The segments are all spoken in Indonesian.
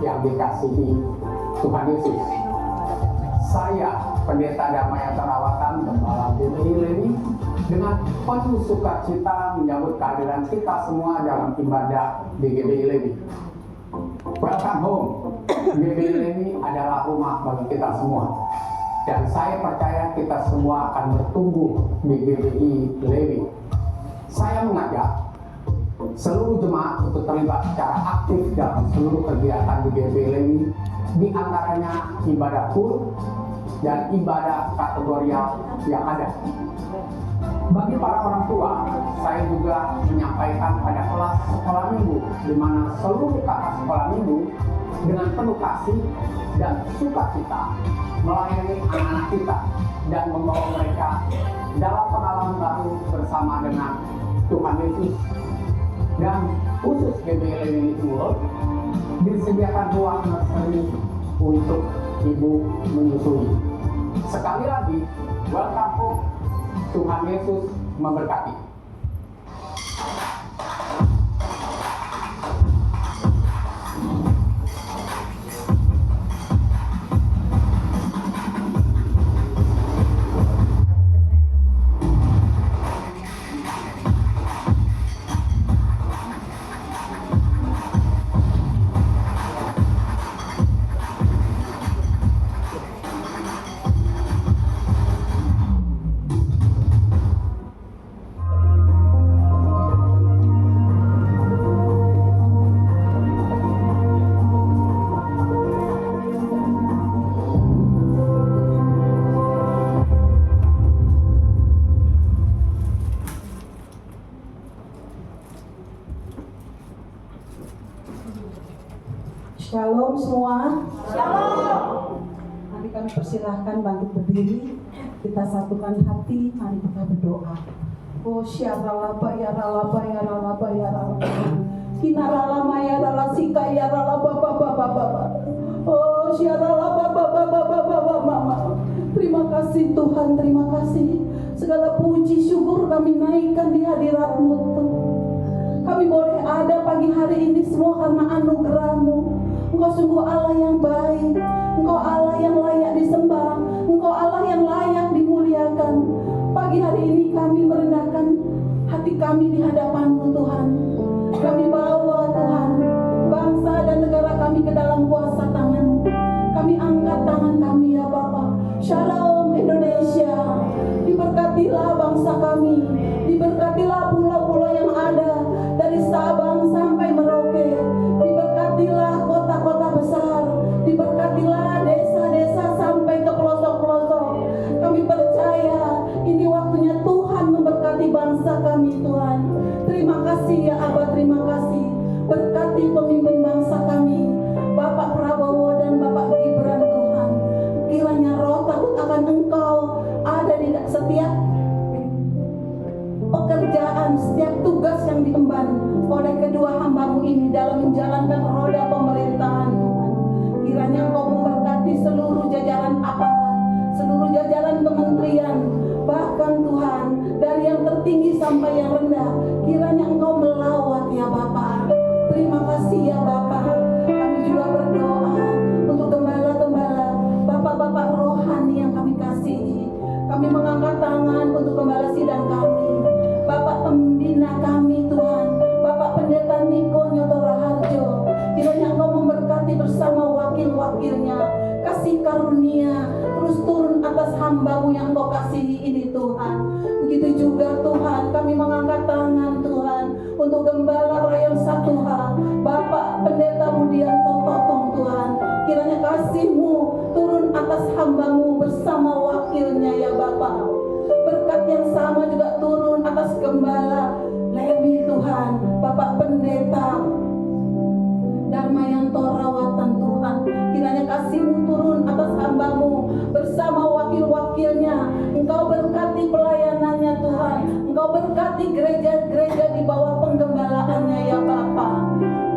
yang dikasihi Tuhan Yesus. Saya, Pendeta Damai Terawatan Gembala GBI Lewi, dengan penuh sukacita menyambut kehadiran kita semua dalam ibadah di GBI Lewi. Welcome home. GBI Lewi adalah rumah bagi kita semua. Dan saya percaya kita semua akan bertumbuh di GBI Lewi. Saya mengajak seluruh jemaat untuk terlibat secara aktif dalam seluruh kegiatan di GBI Lewi, di antaranya ibadah full dan ibadah kategorial yang ada. Bagi para orang tua, saya juga menyampaikan pada kelas sekolah minggu, di mana seluruh kakak sekolah minggu dengan penuh kasih dan sukacita melayani anak-anak kita dan membawa mereka dalam pengalaman baru bersama dengan Tuhan Yesus. Dan khusus GBI Lewi World disediakan ruang nursery untuk ibu menyusui. Sekali lagi, welcome home. Tuhan Yesus memberkati. Shalom semua. Shalom. Mari kami persilahkan bangkit berdiri. Kita satukan hati. Mari kita berdoa. Oh syaralaba ya ralaba ya ralaba ya ralaba. Kinaralama ya ralasika ya ralaba baba baba. Oh syaralaba baba baba baba mama. Terima kasih Tuhan, terima kasih. Segala puji syukur kami naikkan di hadirat-Mu. Kami boleh ada pagi hari ini semua karena anugerah-Mu. Engkau sungguh Allah yang baik, Engkau Allah yang layak disembah, Engkau Allah yang layak dimuliakan. Pagi hari ini kami merendahkan hati kami di hadapan-Mu Tuhan. Kami bawa Tuhan bangsa dan negara kami ke dalam kuasa tangan-Mu. Kami angkat tangan kami ya Bapa. Shalom Indonesia. Diberkatilah bangsa kami, diberkatilah pulau-pulau yang ada dari Sabang sampai Merauke. Diberkatilah kota-kota besar, diberkatilah desa-desa sampai ke pelosok-pelosok. Kami percaya ini waktunya Tuhan memberkati bangsa kami Tuhan. Terima kasih ya Abah, terima kasih. Berkati pemimpin bangsa kami, Bapak Prabowo dan Bapak Gibran Tuhan. Kiranya roh takut akan Engkau ada di setiap pekerjaan, setiap tugas yang diemban oleh kedua hamba-Mu ini dalam menjalankan roda pemerintahan Tuhan. Kiranya Engkau memberkati seluruh jajaran aparat, seluruh jajaran kementerian, bahkan Tuhan dari yang tertinggi sampai yang rendah. Kiranya Engkau melawat ya Bapa. Terima kasih ya Bapa. Kami juga berdoa untuk gembala-gembala, bapak-bapak rohani yang kami kasihi. Kami mengangkat tangan untuk gembala sidang kami, Bapak pembina kami Tuhan, Bapak Pendeta Niko Nyoto Raharjo. Kiranya Engkau memberkati bersama wakil-wakilnya. Kasih karunia terus turun atas hamba-Mu yang Engkau kasihi ini Tuhan. Begitu juga Tuhan, kami mengangkat tangan Tuhan untuk Gembala Rayon 1H, Bapak Pendeta Budianto Totong Tuhan. Kiranya kasih-Mu turun atas hamba-Mu bersama wakilnya ya Bapak. Berkat yang sama juga turun atas Gembala Lewi Tuhan, Bapak Pendeta Darmayanto Rawatan Tuhan. Kiranya kasih-Mu turun atas hamba-Mu bersama wakil-wakilnya. Engkau berkati pelayanannya Tuhan. Engkau berkati gereja-gereja di bawah penggembalaannya ya Bapa.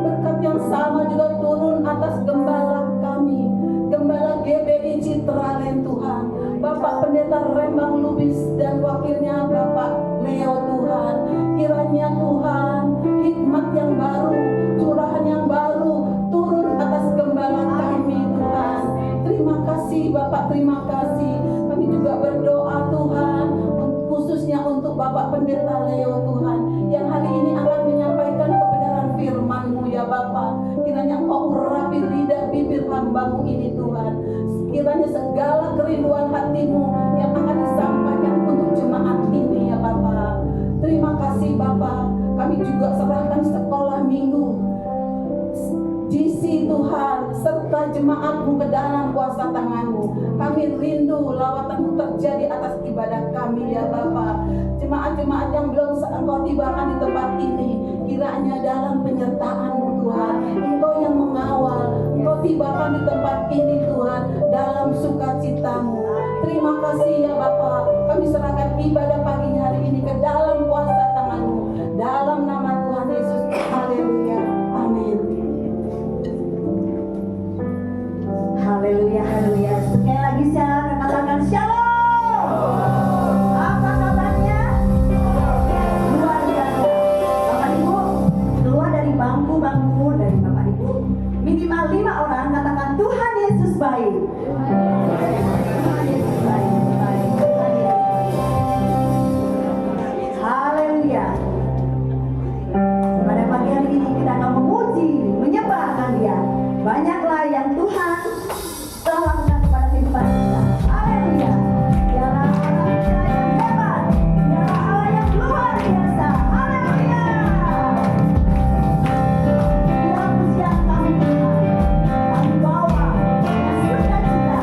Berkat yang sama juga turun atas gembala kami, Gembala GBI Citraland Tuhan, Bapak Pendeta Rembang Lubis dan wakilnya Bapak Leo Tuhan. Kiranya Tuhan hikmat yang baru, curahan yang baru turun atas gembala terima kasih. Kami juga berdoa Tuhan, khususnya untuk Bapak Pendeta Leo Tuhan, yang hari ini akan menyampaikan kebenaran firman-Mu ya Bapa. Kiranya Engkau urapi lidah bibir hamba-Mu ini Tuhan. Kiranya segala kerinduan hati-Mu yang akan disampaikan untuk jemaat ini ya Bapa. Terima kasih Bapa. Kami juga serahkan sekolah minggu GC Tuhan serta jemaat-Mu ke dalam kuasa tangan-Mu. Kami rindu lawatan-Mu terjadi atas ibadah kami ya Bapa. Jemaat-jemaat yang belum Engkau tibakan di tempat ini, kiranya dalam penyertaan-Mu Tuhan, Engkau yang mengawal, Engkau tibakan di tempat ini Tuhan dalam sukacita-Mu. Terima kasih ya Bapa. Kami serahkan ibadah pagi hari ini ke dalam kuasa tangan-Mu. Dalam nama Tuhan Yesus. Haleluya. Amin. Haleluya, haleluya. Sekali lagi saya katakan shalom. Apa kabarnya? Luar biasa. Bapak Ibu, keluar dari bangku-bangku dari Bapak Ibu, minimal 5 orang katakan Tuhan Yesus baik. Tuhan Yesus baik, baik, Tuhan Yesus baik. Haleluya. Pada pagi hari ini kita akan memuji, menyembahkan Dia. Banyaklah yang Tuhan telah lakukan kepada kehidupan kita. Haleluya. Dialah Allah kita yang hebat. Dialah Allah yang luar biasa. Haleluya. Biar pujian kami Tuhan, kami bawa dengan sukacita.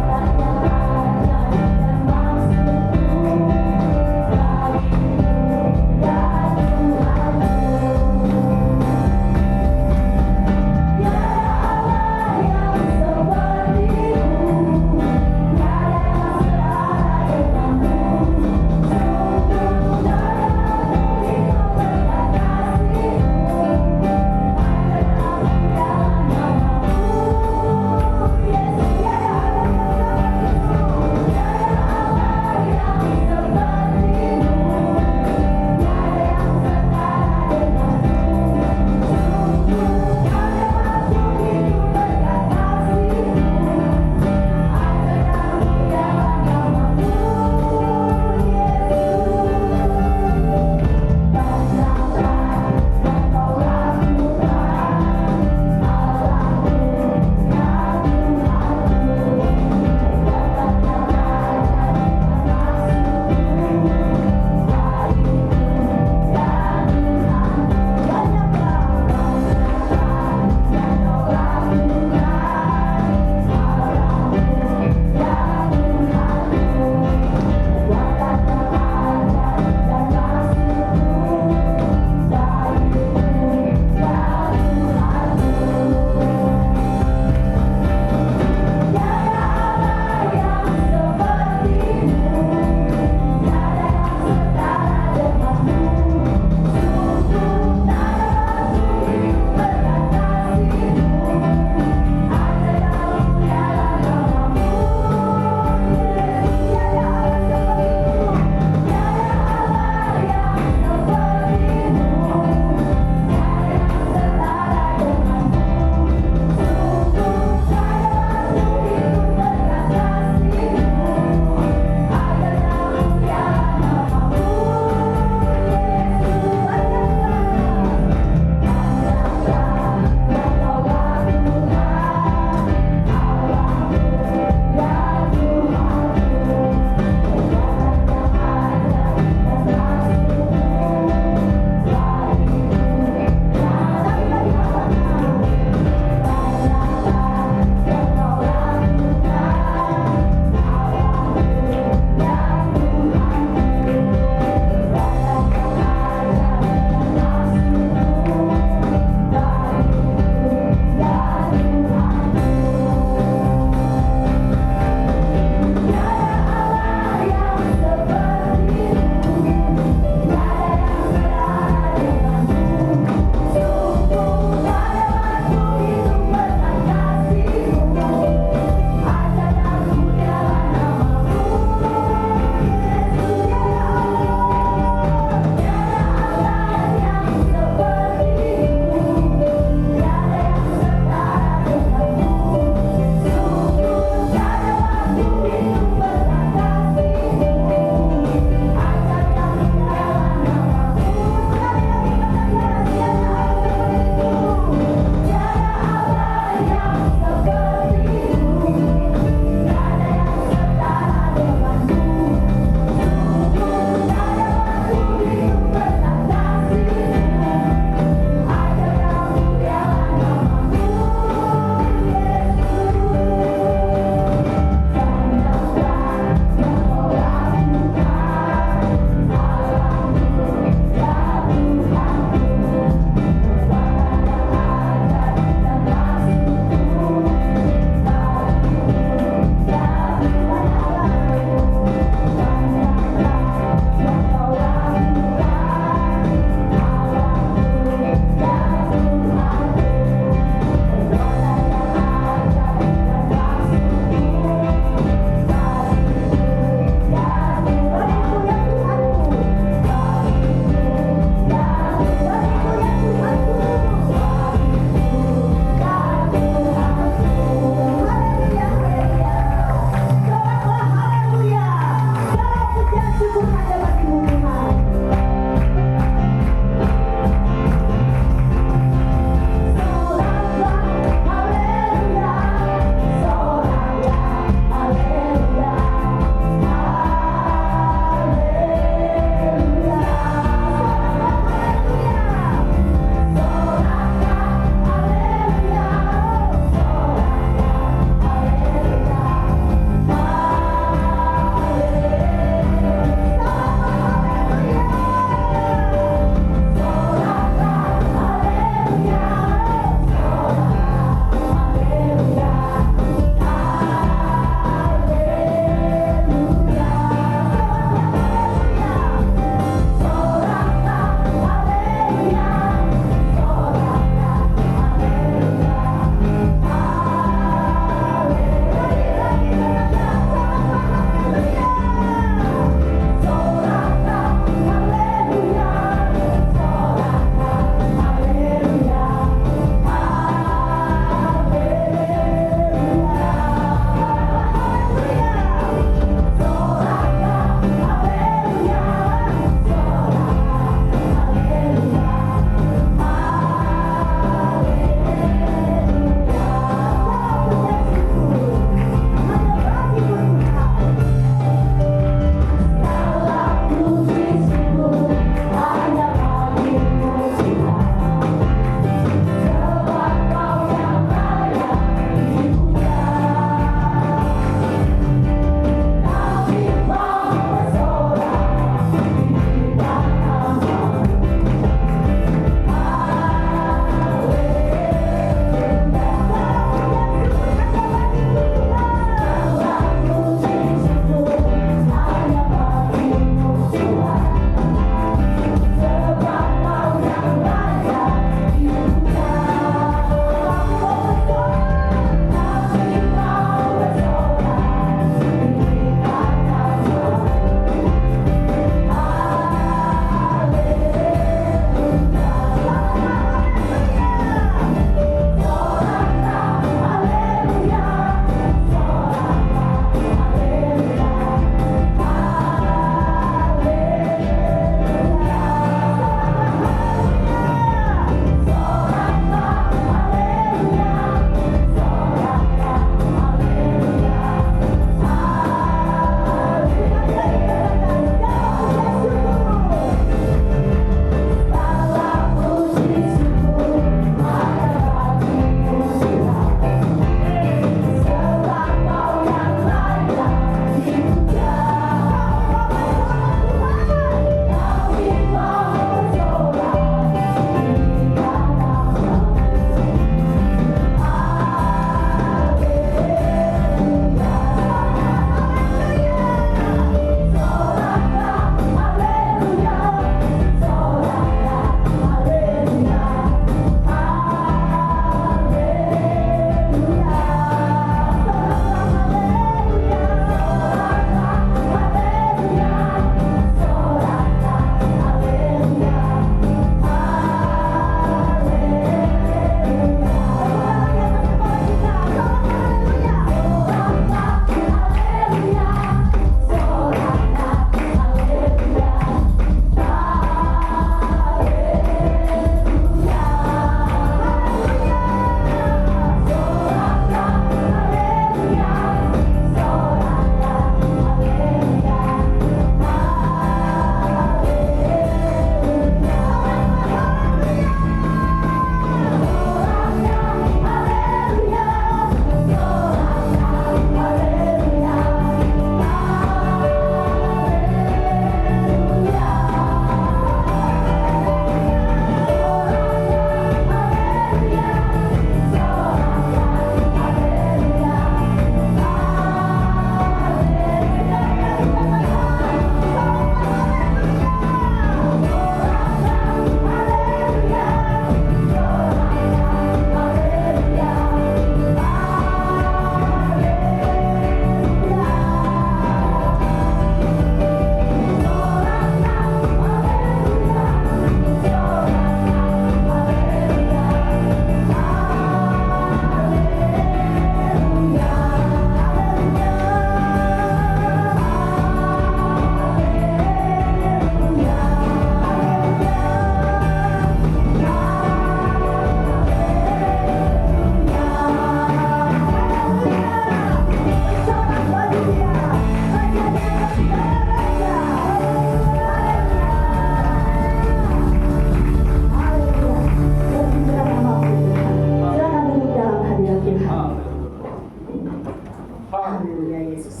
Haleluya Yesus.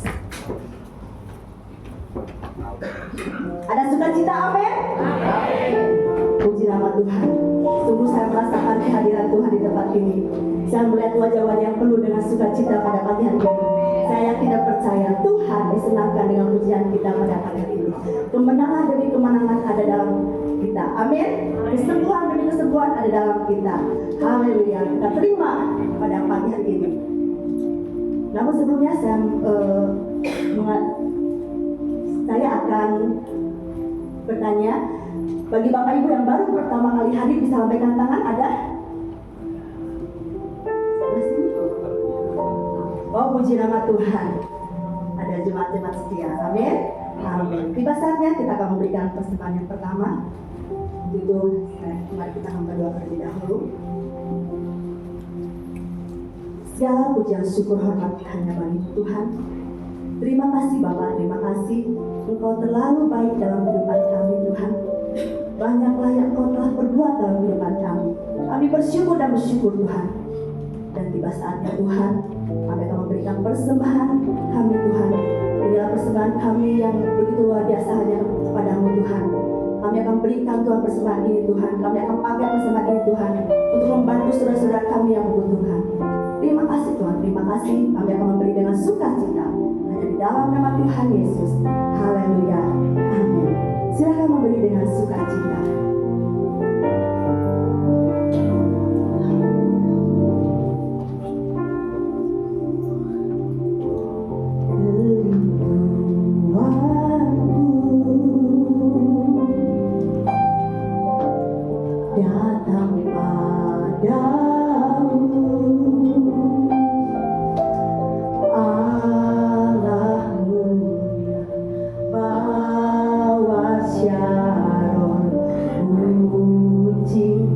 Ada sukacita, amin? Puji nama Tuhan. Sungguh saya merasakan kehadiran Tuhan di tempat ini. Saya melihat wajah-wajah yang penuh dengan sukacita pada pagi hari ini. Saya yakin dan percaya Tuhan disenangkan dengan pujian kita pada pagi hari ini. Kemenangan demi kemenangan ada dalam kita. Amin. Kesembuhan demi kesembuhan ada dalam kita. Haleluya. Kita terima pada pagi hari ini. Namun sebelumnya saya akan bertanya, bagi Bapak Ibu yang baru pertama kali hadir bisa lambaikan tangan, ada? Oh, puji nama Tuhan. Ada jemaat-jemaat setia. Amin. Amin. Tiba saatnya kita akan memberikan persembahan yang pertama. Itu mari kita akan berdoa terlebih dahulu. Segala pujian syukur hormat hanya bagi Tuhan. Terima kasih Bapak, terima kasih Engkau terlalu baik dalam kehidupan kami Tuhan. Banyaklah yang Engkau telah perbuat dalam kehidupan kami. Kami bersyukur dan bersyukur Tuhan. Dan tiba saatnya Tuhan, kami akan memberikan persembahan kami Tuhan. Inilah persembahan kami yang begitu luar biasa hanya kepadamu Tuhan. Kami akan berikan Tuhan persembahan ini Tuhan. Kami akan pakai persembahan ini Tuhan untuk membantu saudara-saudara kami yang membutuhkan. Terima kasih Tuhan, terima kasih. Kami akan memberi dengan sukacita hanya di dalam nama Tuhan Yesus. Haleluya, amin. Silakan memberi dengan sukacita. Datang padamu Allahmu bawa syaron kucing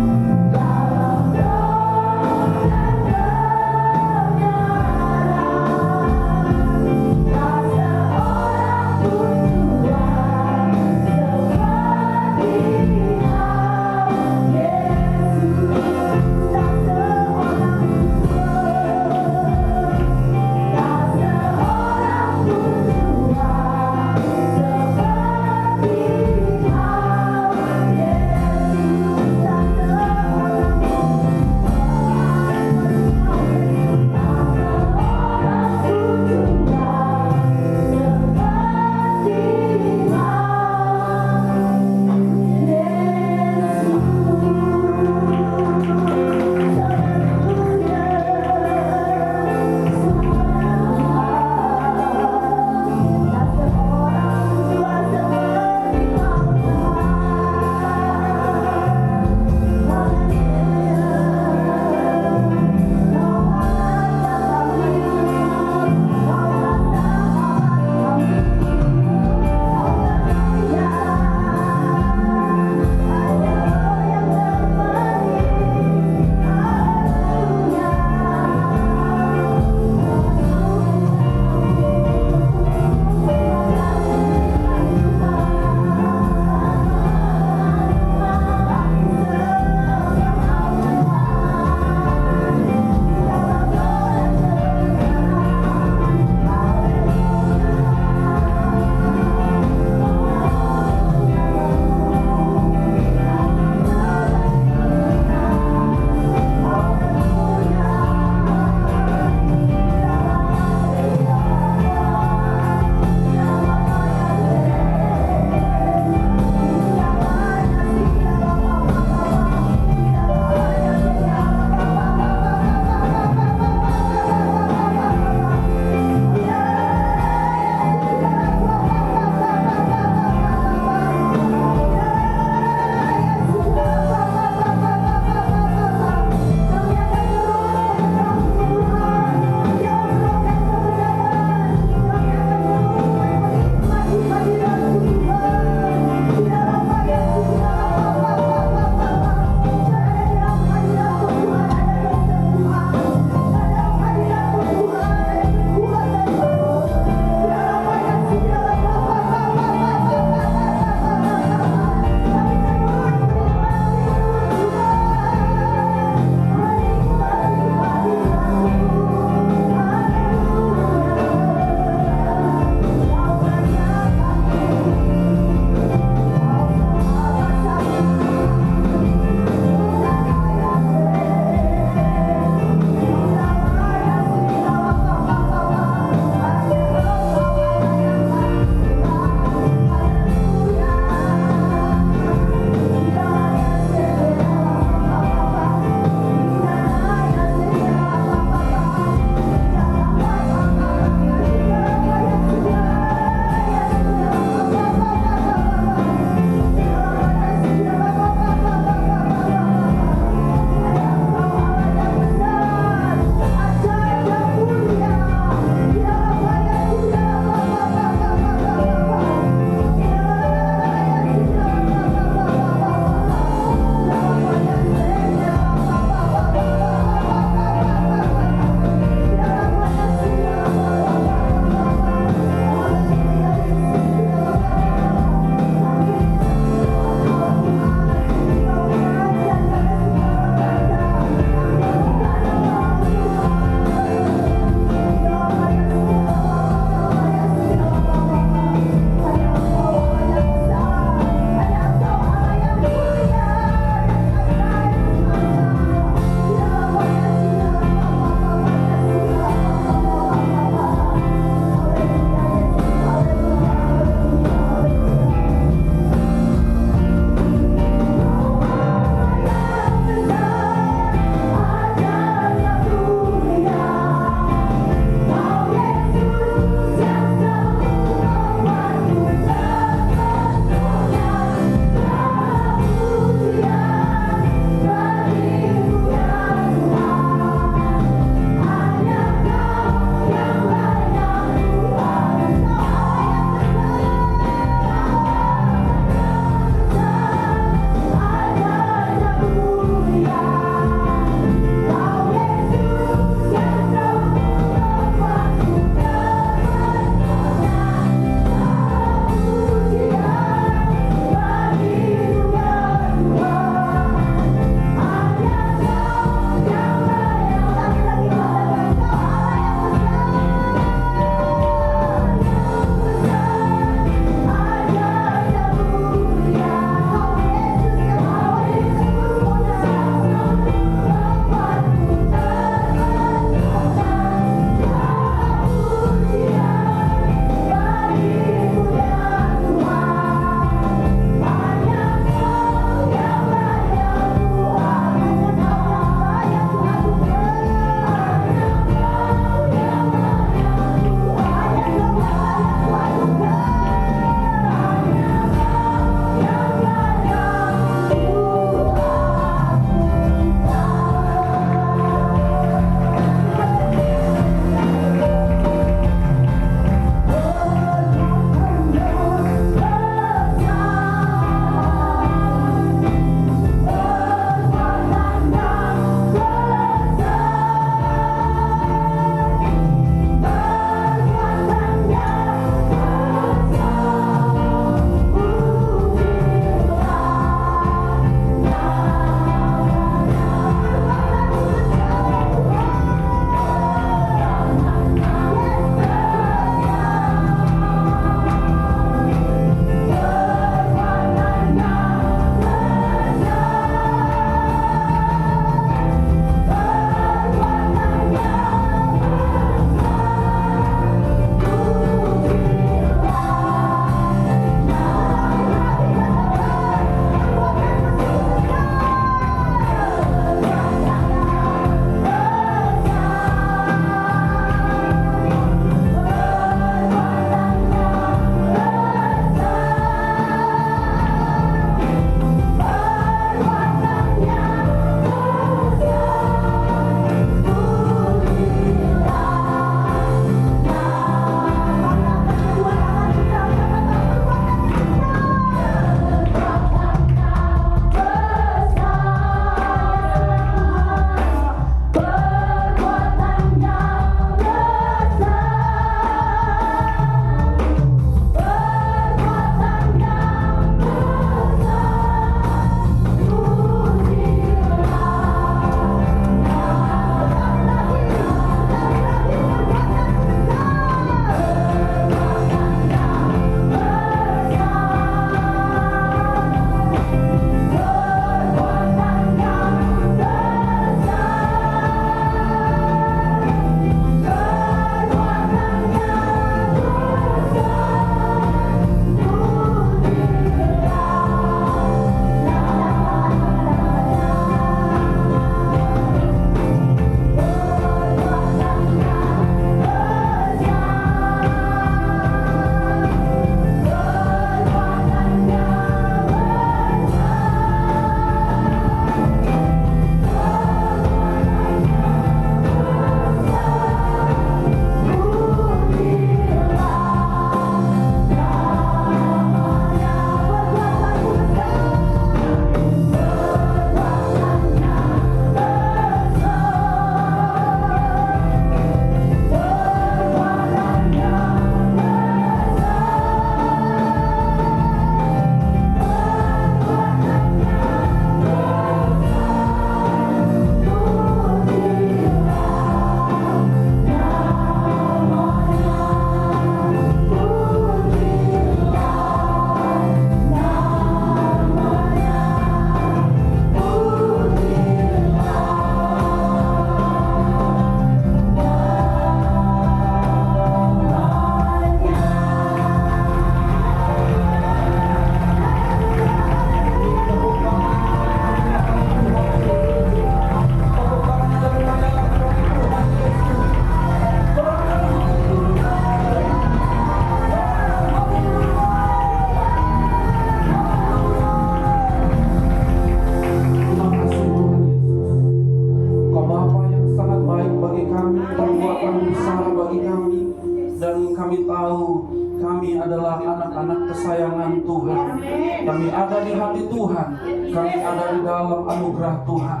ada di hati Tuhan, kami ada di dalam anugerah Tuhan.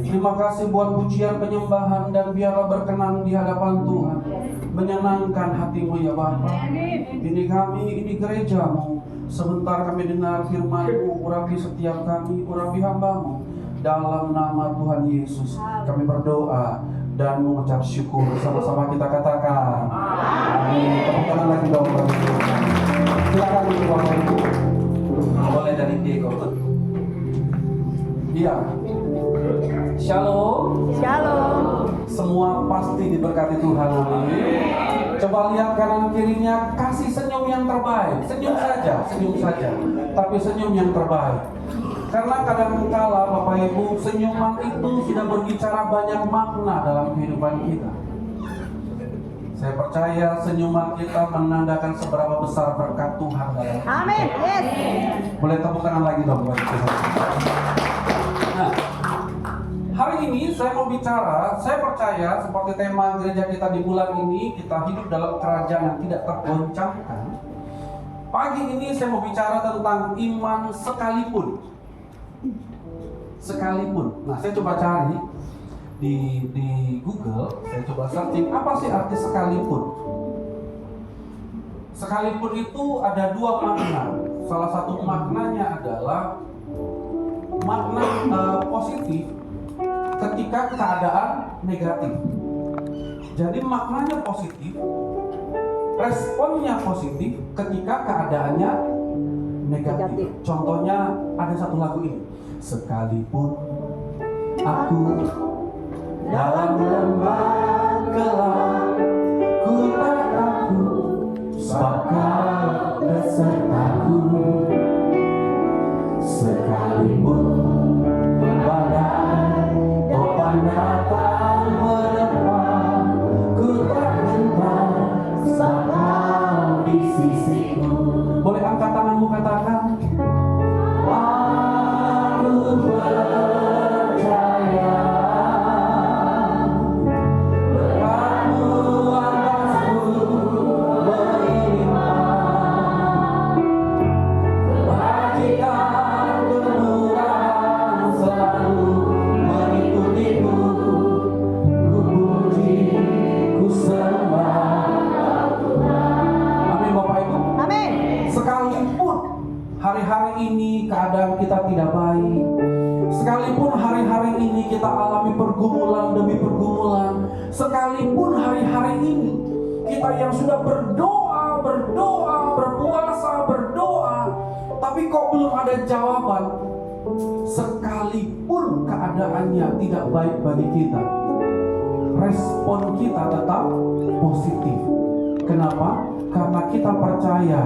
Terima kasih buat pujian penyembahan, dan biarlah berkenan di hadapan Tuhan, menyenangkan hatimu ya Bapa. Ini kami, ini gerejamu. Sebentar kami dengar firman-Mu, urapi setiap kami, urapi hamba-Mu. Dalam nama Tuhan Yesus kami berdoa dan mengucap syukur. Sama-sama kita katakan amin. Tepuk tangan lagi dong. Silakan duduk Bapak Ibu. Boleh dari Diego. Iya. Shalom. Shalom. Semua pasti diberkati Tuhan. Amin. Coba lihat kanan kirinya, kasih senyum yang terbaik. Senyum saja, tapi senyum yang terbaik. Karena kadang-kala Bapak Ibu, senyuman itu sudah berbicara banyak makna dalam kehidupan kita. Saya percaya senyuman kita menandakan seberapa besar berkat Tuhan dalam hidup. Amin. Yes. Boleh tepuk tangan lagi dong buat Tuhan. Nah, hari ini saya mau bicara, saya percaya seperti tema gereja kita di bulan ini, kita hidup dalam kerajaan yang tidak tergoncangkan. Pagi ini saya mau bicara tentang iman sekalipun. Nah, saya coba cari di Google, saya coba searching apa sih arti sekalipun. Sekalipun itu ada dua makna. Salah satu maknanya adalah makna positif ketika keadaan negatif. Jadi maknanya positif, responnya positif ketika keadaannya negatif. Contohnya ada satu lagu ini. Sekalipun aku dalam lembah gelap, ku tak takut, sebab Kau besertaku. Sekalipun badai topan datang menerpa, ku tak gentar, sebab Kau di sisiku. Boleh angkat tanganmu, katakan, aku percaya berkat-Mu atasku melimpah, kebajikan kemurahan selalu mengikutiku, ku puji, ku sembah. Amin Bapak Ibu. Amin. Sekalipun hari-hari ini keadaan kita tidak baik, sekalipun hari-hari ini kita alami pergumulan demi pergumulan, sekalipun hari-hari ini kita yang sudah berdoa, berpuasa, berdoa, tapi kok belum ada jawaban, sekalipun keadaannya tidak baik bagi kita, respon kita tetap positif. Kenapa? Karena kita percaya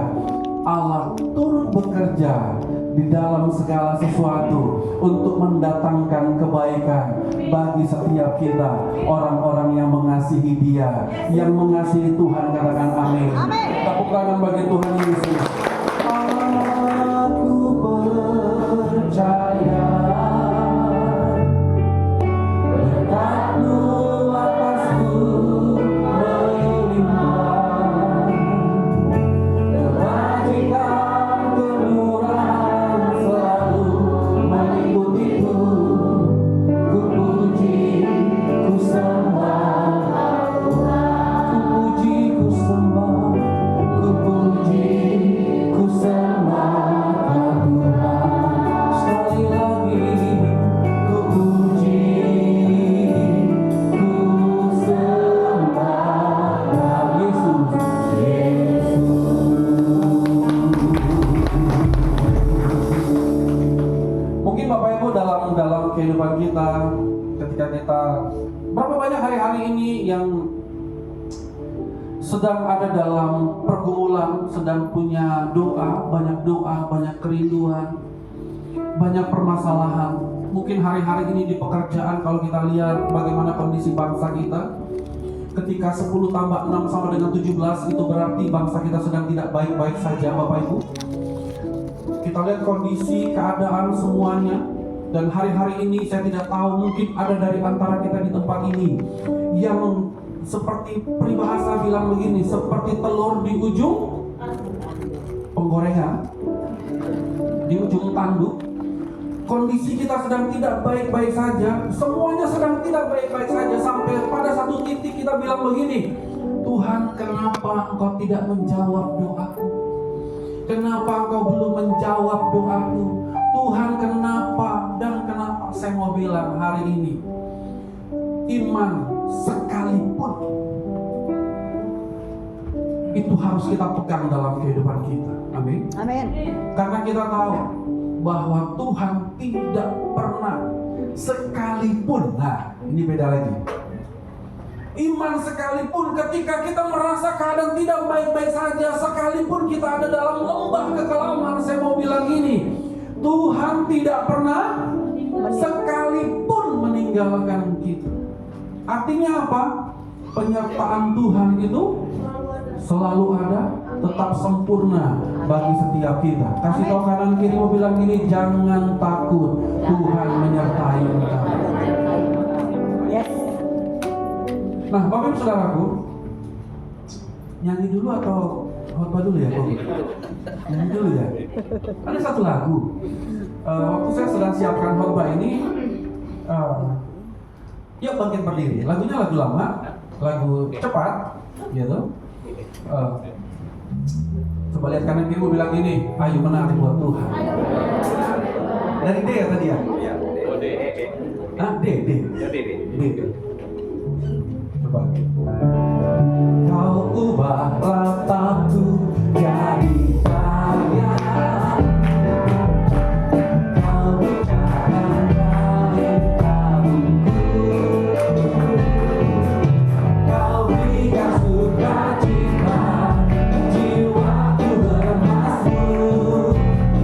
Allah turut bekerja di dalam segala sesuatu untuk mendatangkan kebaikan bagi setiap kita, orang-orang yang mengasihi Dia, yang mengasihi Tuhan. Katakan amin. Tepuk tangan bagi Tuhan Yesus. Aku percaya berkat-Mu atasku melimpah, kebajikan kemurahan selalu mengikutiku, ku puji, ku sembah, ku puji, ku sembah, ku puji, ku sembah Tuhan. Sekali lagi, ku puji, ku sembah Yesus, Mungkin Bapak Ibu dalam kehidupan kita, ketika kita berapa banyak hari-hari ini yang sedang ada dalam pergumulan, sedang punya doa, banyak kerinduan, banyak permasalahan. Mungkin hari-hari ini di pekerjaan, kalau kita lihat bagaimana kondisi bangsa kita, ketika 10 tambah 6 sama dengan 17, itu berarti bangsa kita sedang tidak baik-baik saja Bapak Ibu. Kita lihat kondisi, keadaan semuanya. Dan hari-hari ini saya tidak tahu, mungkin ada dari antara kita di tempat ini yang seperti peribahasa bilang begini, seperti telur di ujung penggorengan. di ujung tanduk. Kondisi kita sedang tidak baik-baik saja, semuanya sedang tidak baik-baik saja, sampai pada satu titik kita bilang begini, Tuhan, kenapa Engkau tidak menjawab doaku? Kenapa Engkau belum menjawab doaku? Tuhan, kenapa dan kenapa? Saya mau bilang hari ini, iman sekalipun itu harus kita pegang dalam kehidupan kita. Amin. Amin. Karena kita tahu bahwa Tuhan tidak pernah sekalipun, nah ini beda lagi. Iman sekalipun ketika kita merasa keadaan tidak baik-baik saja, sekalipun kita ada dalam lembah kekelaman, saya mau bilang gini, Tuhan tidak pernah sekalipun meninggalkan kita. Artinya apa? Penyertaan Tuhan itu selalu ada, tetap sempurna bagi setiap kita. Kasih tahu kanan kiri, mau bilang gini, jangan takut, Tuhan menyertai engkau. Yes. Nah, Bapak Ibu Saudaraku, nyanyi dulu atau khotbah dulu ya? Nyanyi dulu ya. Ada satu lagu. Waktu saya sedang siapkan khotbah ini, yuk bangkit berdiri. Lagunya lagu lama, lagu cepat, gitu. Coba lihat kanan kiri, bilang gini, ayo menari buat Tuhan. Dari D ya tadi ya? Ah, D. Coba. Kau ubah rataku jadi kaya. Kau bukakan kain kabungku. Kau berikan sukacita. Jiwaku bermasmur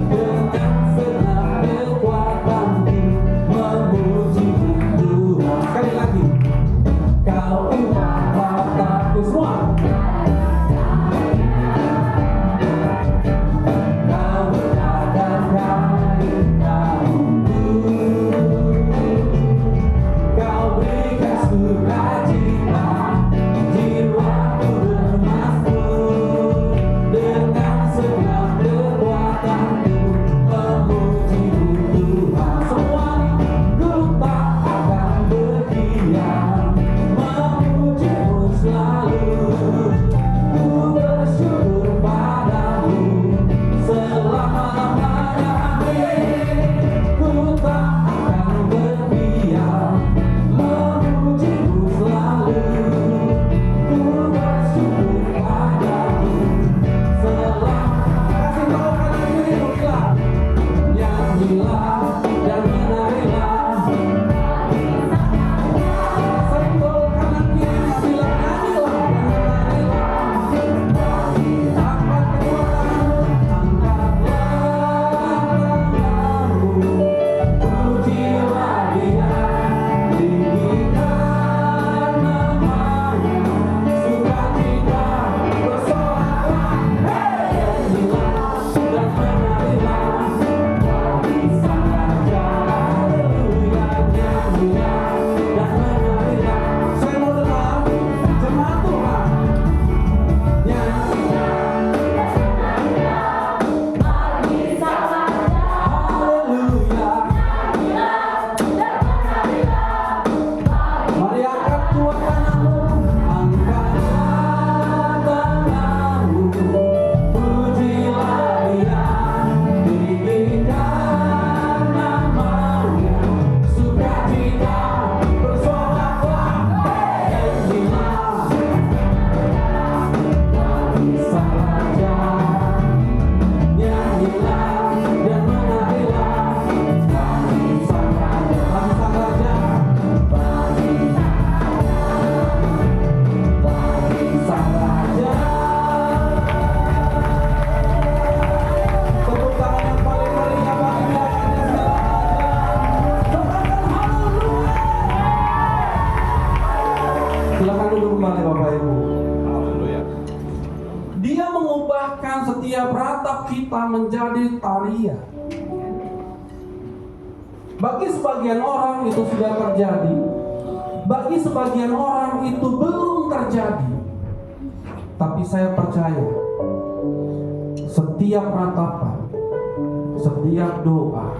dengan senang kekuatanku memuji Tuhan. Sekali lagi. Kau ubah rataku semua. Kau bukakan kain kabungku. Kau berikan sukacita. Jiwaku bermasmur dengan senang kekuatanku memuji Tuhan. Semua ku tak akan berdiam memujimu selalu. Ku bersyukur padamu selama-lamanya. Ku tak akan berdiam memujimu selalu. Ku bersyukur padamu selama. Kasih tahu kanan kiri, bilang, nyanyilah dan menarilah. Senggol kanan kiri, bilang, nyanyilah dan menarilah. Angkat kedua tanganmu, angkatlah tanganmu. Pujilah Dia, tinggikan namanya. Sukacita bersoraklah, nyanyilah dan menarilah. Bagi Sang Raja, haleluya, nyanyilah dan menarilah. Saya mau dengar jemaat Tuhan. Nyanyilah, haleluya. Mari angkat dua tanganmu, angkatlah tanganmu. Pujilah Dia, tinggikan namanya. Sukacita bersoraklah, nyanyilah. Bagi Sang Raja, nyanyilah dan menarilah. Bagi Sang Raja, bagi Sang Raja, bagi Sang Raja. Tepuk tangan yang paling meriah bagi bilangannya Sang Raja. Katakan haleluya. Silakan duduk kembali Bapak Ibu. Dia mengubahkan setiap ratap kita menjadi tarian. Bagi sebagian orang itu sudah terjadi, bagi sebagian orang itu belum terjadi. Tapi saya percaya setiap ratapan, setiap doa,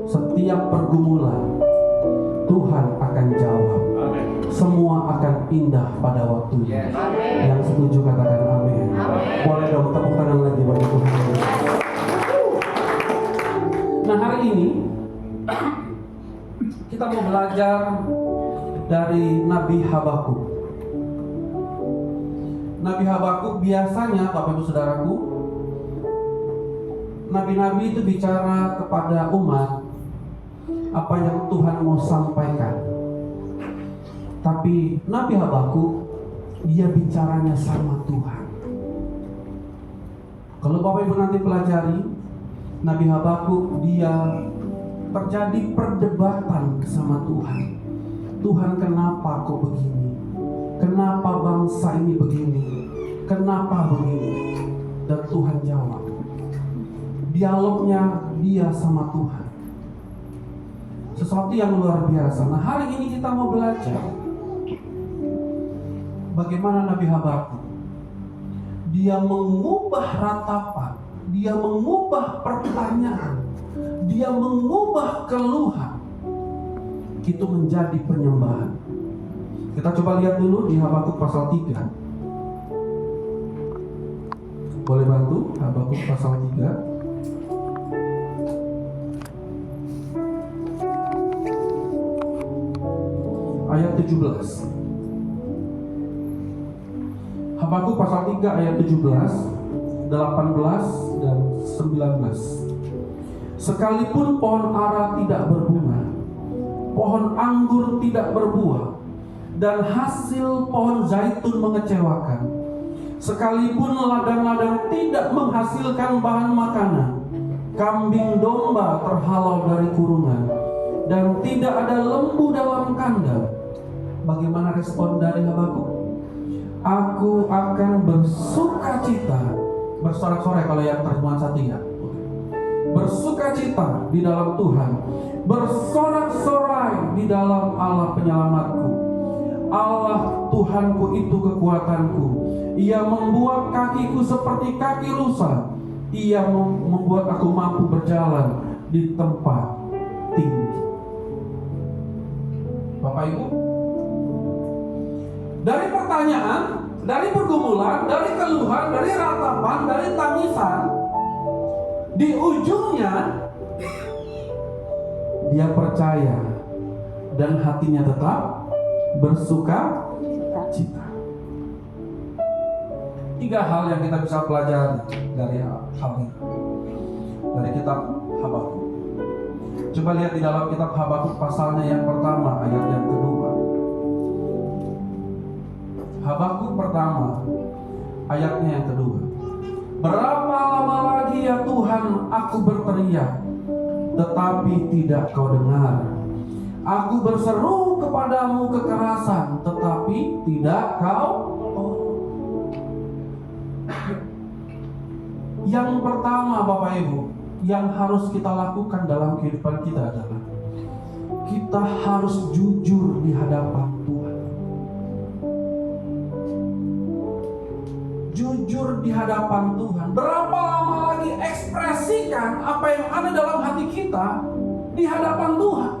setiap pergumulan, Tuhan akan jawab. Semua akan indah pada waktunya. Yang setuju katakan amin. Boleh dong tepuk tangan lagi bagi Tuhan. Nah, hari ini kita mau belajar dari Nabi Habakuk. Nabi Habakuk biasanya, Bapak Ibu Saudaraku, nabi-nabi itu bicara kepada umat apa yang Tuhan mau sampaikan. Tapi Nabi Habakuk, dia bicaranya sama Tuhan. Kalau Bapak Ibu nanti pelajari Nabi Habakuk, dia terjadi perdebatan sama Tuhan. Tuhan, kenapa kok begini? Kenapa bangsa ini begini? Kenapa begini? Dan Tuhan jawab. Dialognya dia sama Tuhan. Sesuatu yang luar biasa. Nah, hari ini kita mau belajar bagaimana Nabi Habakuk. Dia mengubah ratapan, dia mengubah pertanyaan, dia mengubah keluhan, itu menjadi penyembahan. Kita coba lihat dulu di Habakuk pasal 3. Boleh bantu? Habakuk pasal 3. Ayat 17. Habakuk pasal 3 ayat 17, 18 dan 19. Sekalipun pohon ara tidak berbunga, pohon anggur tidak berbuah, dan hasil pohon zaitun mengecewakan, sekalipun ladang-ladang tidak menghasilkan bahan makanan, kambing domba terhalau dari kurungan, dan tidak ada lembu dalam kandang. Bagaimana respon dari Habakuk? Aku akan bersukacita, bersorak-sorai kalau yang terjemahan Satya. Bersukacita di dalam Tuhan, bersorak-sorai di dalam Allah penyelamatku. Allah Tuhanku itu kekuatanku. Ia membuat kakiku seperti kaki rusa. Ia membuat aku mampu berjalan di tempat tinggi. Bapak Ibu, dari pertanyaan, dari pergumulan, dari keluhan, dari ratapan, dari tangisan, di ujungnya dia percaya dan hatinya tetap bersuka cita. 3 hal yang kita bisa pelajari dari hal ini, dari kitab Habakuk. Coba lihat di dalam kitab Habakuk pasalnya yang pertama, ayat yang kedua. Habakuk pertama, ayatnya yang kedua. Berapa lama lagi ya Tuhan aku berteriak, tetapi tidak kau dengar. Aku berseru kepadamu kekerasan, tetapi tidak kau. Yang pertama Bapak Ibu, yang harus kita lakukan dalam kehidupan kita adalah kita harus jujur di hadapan Tuhan. Jujur di hadapan Tuhan. Berapa lama lagi ekspresikan apa yang ada dalam hati kita di hadapan Tuhan.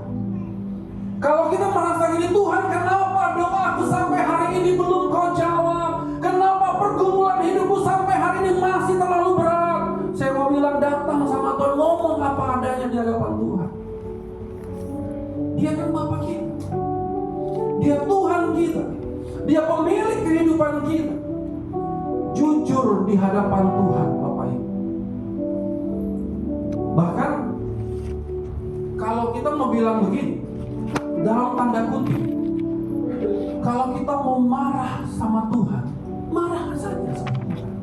Kalau kita merasa gini, Tuhan kenapa doa aku sampai hari ini belum kau jawab? Kenapa pergumulan hidupku sampai hari ini masih terlalu berat? Saya mau bilang, datang sama Tuhan, ngomong apa adanya di hadapan Tuhan. Dia kan Bapa kita, Dia Tuhan kita, Dia pemilik kehidupan kita. Jujur di hadapan Tuhan, Bapak Ibu. Bahkan kalau kita mau bilang begini, dalam tanda kutip, kalau kita mau marah sama Tuhan, marah saja sama Tuhan.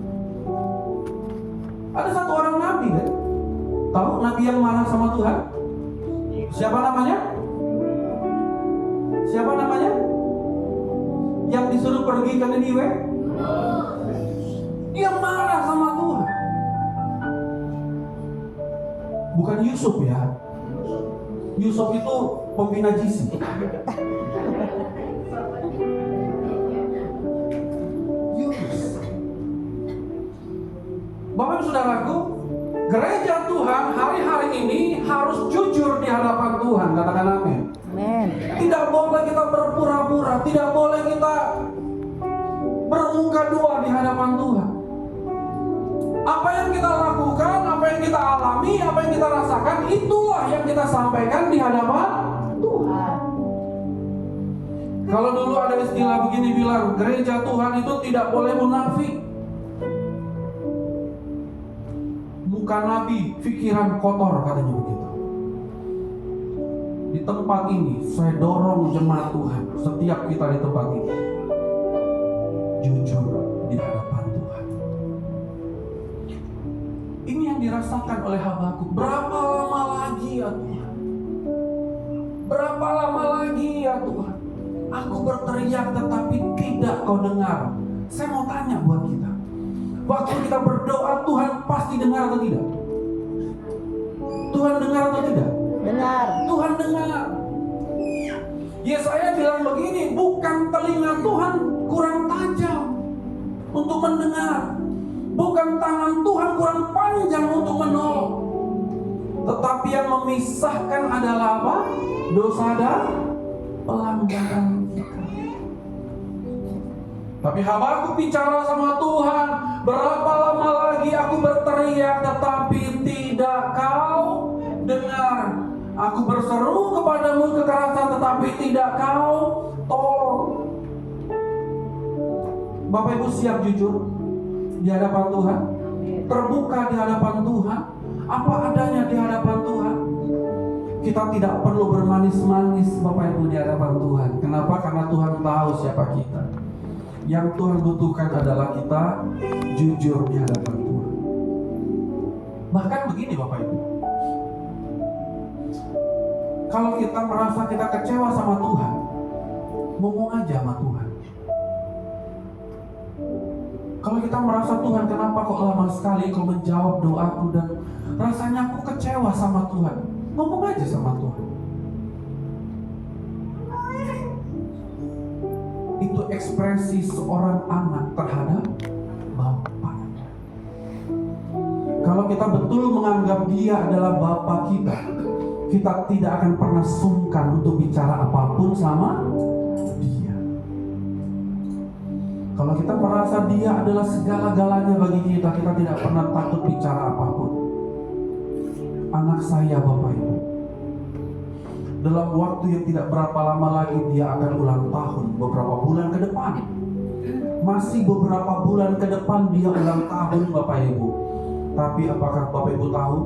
Ada satu orang nabi kan? Tahu nabi yang marah sama Tuhan? Siapa namanya? Siapa namanya? Yang disuruh pergi ke Niniwe? Dia marah sama Tuhan. Bukan Yusuf ya. Yusuf itu pembina jisi. Yunus. Bapak Ibu Saudaraku, Gereja Tuhan hari-hari ini harus jujur di hadapan Tuhan. Katakan amin. Amin. Tidak boleh kita berpura-pura, tidak boleh kita bermuka dua di hadapan Tuhan. Apa yang kita lakukan, apa yang kita alami, apa yang kita rasakan, itulah yang kita sampaikan di hadapan Tuhan. Kalau dulu ada istilah begini bilang, gereja Tuhan itu tidak boleh munafik. Muka nabi, pikiran kotor, katanya begitu. Di tempat ini, saya dorong jemaat Tuhan, setiap kita di tempat ini, jujur di hadapan Tuhan. Ini yang dirasakan oleh Habakuk. Berapa lama lagi ya Tuhan? Berapa lama lagi ya Tuhan? Aku berteriak tetapi tidak kau dengar. Saya mau tanya buat kita, waktu kita berdoa, Tuhan pasti dengar atau tidak? Tuhan dengar atau tidak? Dengar. Tuhan dengar. Yesaya bilang begini, bukan telinga Tuhan kurang tajam untuk mendengar, bukan tangan Tuhan kurang panjang untuk menolong, tetapi yang memisahkan adalah apa? Dosa dan pelanggaran kita. Tapi Habakuk bicara sama Tuhan, berapa lama lagi aku berteriak tetapi tidak kau dengar. Aku berseru kepadamu kekerasan tetapi tidak kau tolong. Bapak Ibu siap jujur di hadapan Tuhan? Terbuka di hadapan Tuhan? Apa adanya di hadapan Tuhan? Kita tidak perlu bermanis-manis Bapak Ibu di hadapan Tuhan. Kenapa? Karena Tuhan tahu siapa kita. Yang Tuhan butuhkan adalah kita jujur di hadapan Tuhan. Bahkan begini Bapak Ibu, kalau kita merasa kita kecewa sama Tuhan, ngomong aja sama Tuhan. Kalau kita merasa Tuhan, kenapa kok lama sekali kau menjawab doaku dan rasanya aku kecewa sama Tuhan, ngomong aja sama Tuhan. Itu ekspresi seorang anak terhadap Bapa. Kalau kita betul menganggap Dia adalah Bapa kita, kita tidak akan pernah sungkan untuk bicara apapun sama Dia. Kalau kita merasa Dia adalah segala-galanya bagi kita, kita tidak pernah takut bicara apapun. Anak saya Bapak Ibu, dalam waktu yang tidak berapa lama lagi dia akan ulang tahun, beberapa bulan ke depan. Masih beberapa bulan ke depan dia ulang tahun Bapak Ibu. Tapi apakah Bapak Ibu tahu?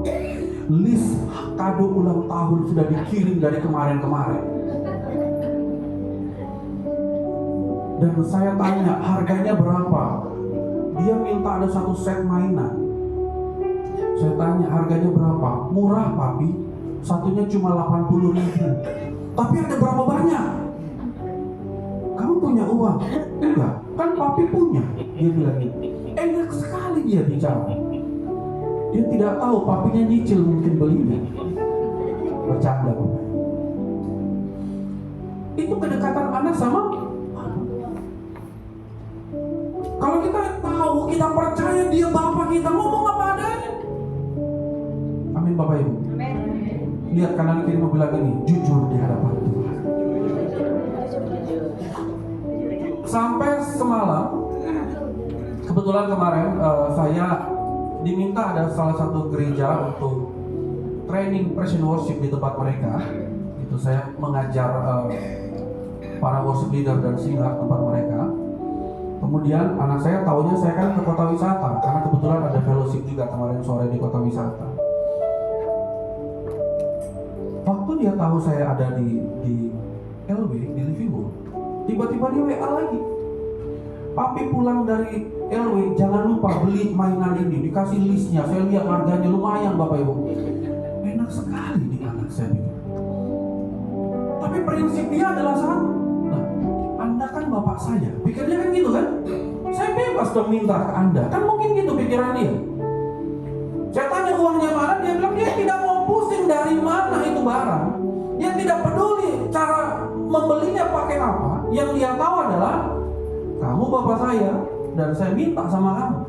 List kado ulang tahun sudah dikirim dari kemarin-kemarin. Dan saya tanya harganya berapa? Dia minta ada satu set mainan. Saya tanya harganya berapa? Murah papi, satunya cuma 80.000. Tapi ada berapa banyak? Kamu punya uang? Enggak, kan papi punya. Dia bilang gitu. Enak sekali dia bicara. Dia tidak tahu papinya nyicil mungkin belinya. Bercanda Bapak. Itu kedekatan anak sama. Kalau kita tahu, kita percaya dia Bapa kita, ngomong apa adanya. Amin Bapak Ibu. Lihat kanan kiri mau bilang ini, jujur di hadapan Tuhan. Sampai semalam, kebetulan kemarin saya diminta ada salah satu gereja untuk training praise and worship di tempat mereka. Itu saya mengajar para worship leader dan singer tempat mereka. Kemudian anak saya tahunya saya kan ke kota wisata, karena kebetulan ada fellowship juga kemarin sore di kota wisata. Waktu dia tahu saya ada di LW, di living room, tiba-tiba dia WA lagi. Papi pulang dari LW, jangan lupa beli mainan ini, dikasih listnya, saya lihat harganya lumayan Bapak Ibu. Enak sekali nih anak saya pikir. Tapi prinsip dia adalah satu. Nah, Anda kan Bapak saya, pikirnya kan gitu kan? Saya bebas dong minta ke Anda, kan mungkin gitu pikiran dia. Saya tanya uangnya mana, dia bilang dia tidak mau pusing dari mana itu barang. Dia tidak peduli cara membelinya pakai apa. Yang dia tahu adalah kamu Bapak saya dan saya minta sama kamu.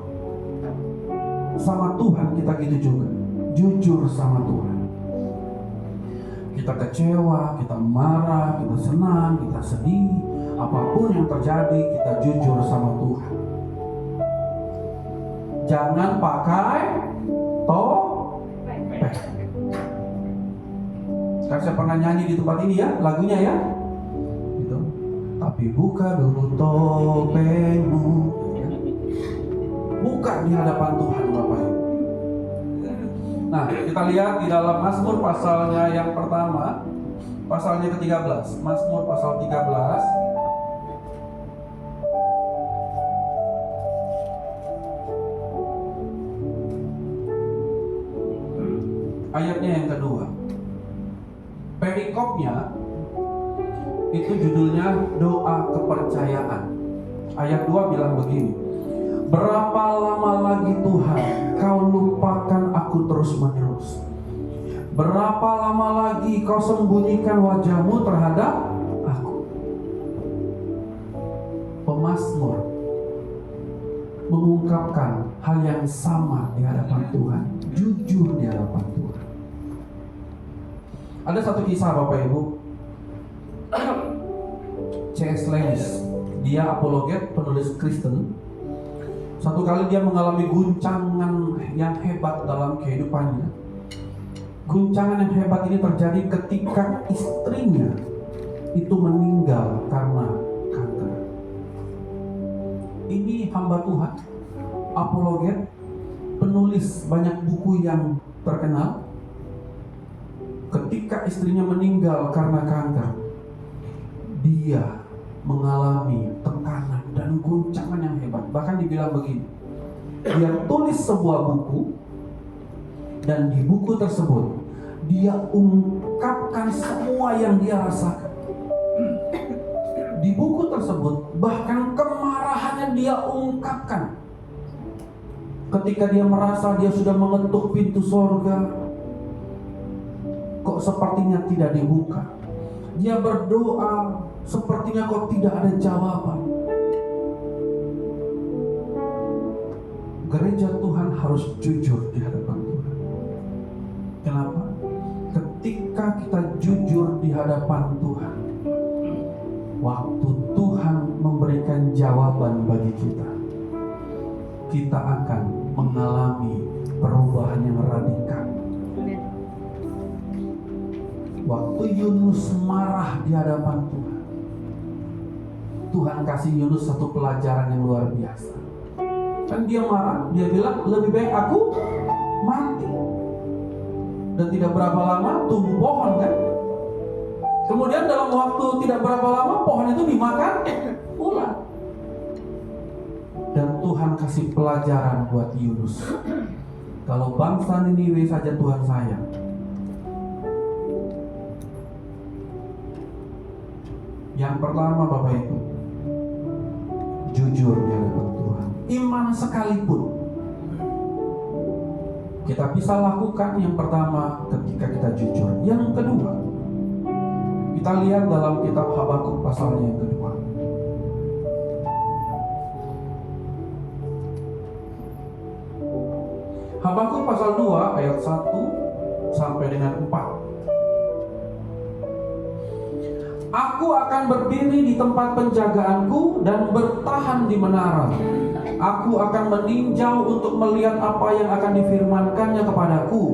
Sama Tuhan kita gitu juga. jujur sama Tuhan. Kita kecewa, kita marah, kita senang, kita sedih, apapun yang terjadi, kita jujur sama Tuhan. Jangan pakai topeng. Kan saya pernah nyanyi di tempat ini ya, lagunya ya. Gitu. Tapi buka dulu topengmu. Buka di hadapan Tuhan, Bapak Ibu. Nah, kita lihat di dalam Mazmur pasalnya yang pertama, pasalnya ke-13. Mazmur pasal 13. Ayatnya yang kedua. Perikopnya itu judulnya doa kepercayaan. Ayat 2 bilang begini. Berapa lama lagi Tuhan kau lupakan aku terus-menerus? Berapa lama lagi kau sembunyikan wajahmu terhadap aku? Pemazmur mengungkapkan hal yang sama di hadapan Tuhan, jujur di hadapan Tuhan. Ada satu kisah Bapak Ibu. C.S. Lewis, dia apologet, penulis Kristen. Satu kali dia mengalami guncangan yang hebat dalam kehidupannya. Guncangan yang hebat ini terjadi ketika istrinya itu meninggal karena kanker. Ini hamba Tuhan, apologet, penulis banyak buku yang terkenal. Ketika istrinya meninggal karena kanker, dia mengalami tekanan dan guncangan yang hebat. Bahkan dibilang begini, dia tulis sebuah buku, dan di buku tersebut dia ungkapkan semua yang dia rasakan. Di buku tersebut bahkan kemarahannya dia ungkapkan. Ketika dia merasa dia sudah mengetuk pintu sorga, kok sepertinya tidak dibuka. Dia berdoa, sepertinya kok tidak ada jawaban. Gereja Tuhan harus jujur di hadapan Tuhan. Kenapa? Ketika kita jujur di hadapan Tuhan, waktu Tuhan memberikan jawaban bagi kita, kita akan mengalami perubahan yang radikal. Waktu Yunus marah di hadapan Tuhan, Tuhan kasih Yunus satu pelajaran yang luar biasa. Kan dia marah, dia bilang lebih baik aku mati. Dan tidak berapa lama tumbuh pohon kan. Kemudian dalam waktu tidak berapa lama pohon itu dimakan ular. Dan Tuhan kasih pelajaran buat Yunus. Kalau bangsa Niniwe saja Tuhan sayang, yang pertama Bapak Ibu, jujur di hadapan Tuhan. Iman sekalipun kita bisa lakukan yang pertama ketika kita jujur. Yang kedua, kita lihat dalam kitab Habakuk pasalnya yang kedua. Habakuk pasal 2 ayat 1 sampai dengan 4. Aku akan berdiri di tempat penjagaanku dan bertahan di menara. Aku akan meninjau untuk melihat apa yang akan difirmankannya kepadaku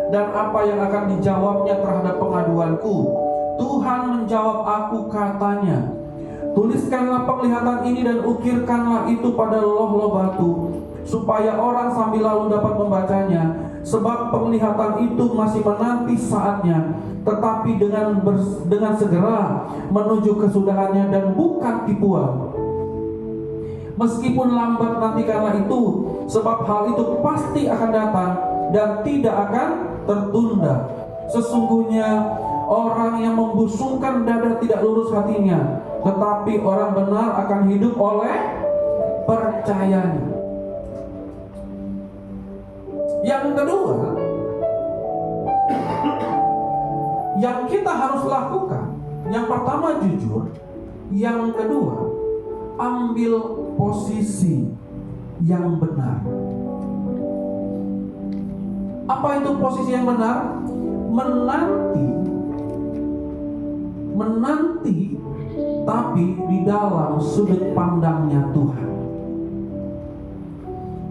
dan apa yang akan dijawabnya terhadap pengaduanku. Tuhan menjawab aku, katanya, tuliskanlah penglihatan ini dan ukirkanlah itu pada loh-loh batu, supaya orang sambil lalu dapat membacanya. Sebab penglihatan itu masih menanti saatnya, tetapi dengan segera menuju kesudahannya dan bukan tipuan. Meskipun lambat nantikanlah itu, sebab hal itu pasti akan datang dan tidak akan tertunda. Sesungguhnya orang yang membusungkan dada tidak lurus hatinya, tetapi orang benar akan hidup oleh percayanya. Yang kedua, yang kita harus lakukan, yang pertama jujur, yang kedua ambil posisi yang benar. Apa itu posisi yang benar? Menanti tapi di dalam sudut pandangnya Tuhan.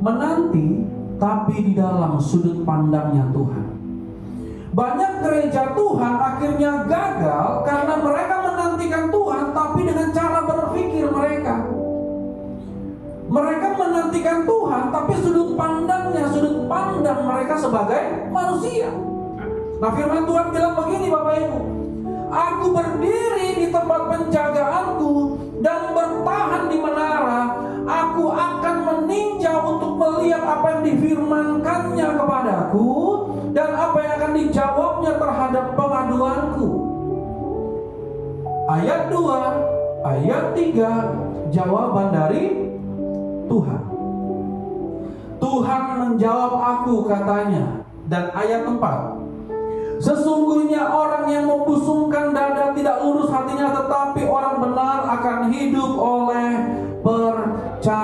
Menanti tapi di dalam sudut pandangnya Tuhan. Banyak gereja Tuhan akhirnya gagal karena mereka menantikan Tuhan tapi dengan cara berpikir mereka. Mereka menantikan Tuhan tapi sudut pandang mereka sebagai manusia. Nah, firman Tuhan bilang begini Bapak Ibu, aku berdiri di tempat penjagaanku dan bertahan di menara. Aku akan meninjau untuk melihat apa yang difirmankannya kepadaku dan apa yang akan dijawabnya terhadap pengaduanku. Ayat 2, ayat 3, jawaban dari Tuhan. Tuhan menjawab aku, katanya. Dan ayat 4, sesungguhnya orang yang membusungkan dada tidak lurus hatinya, tetapi orang benar akan hidup oleh percayanya.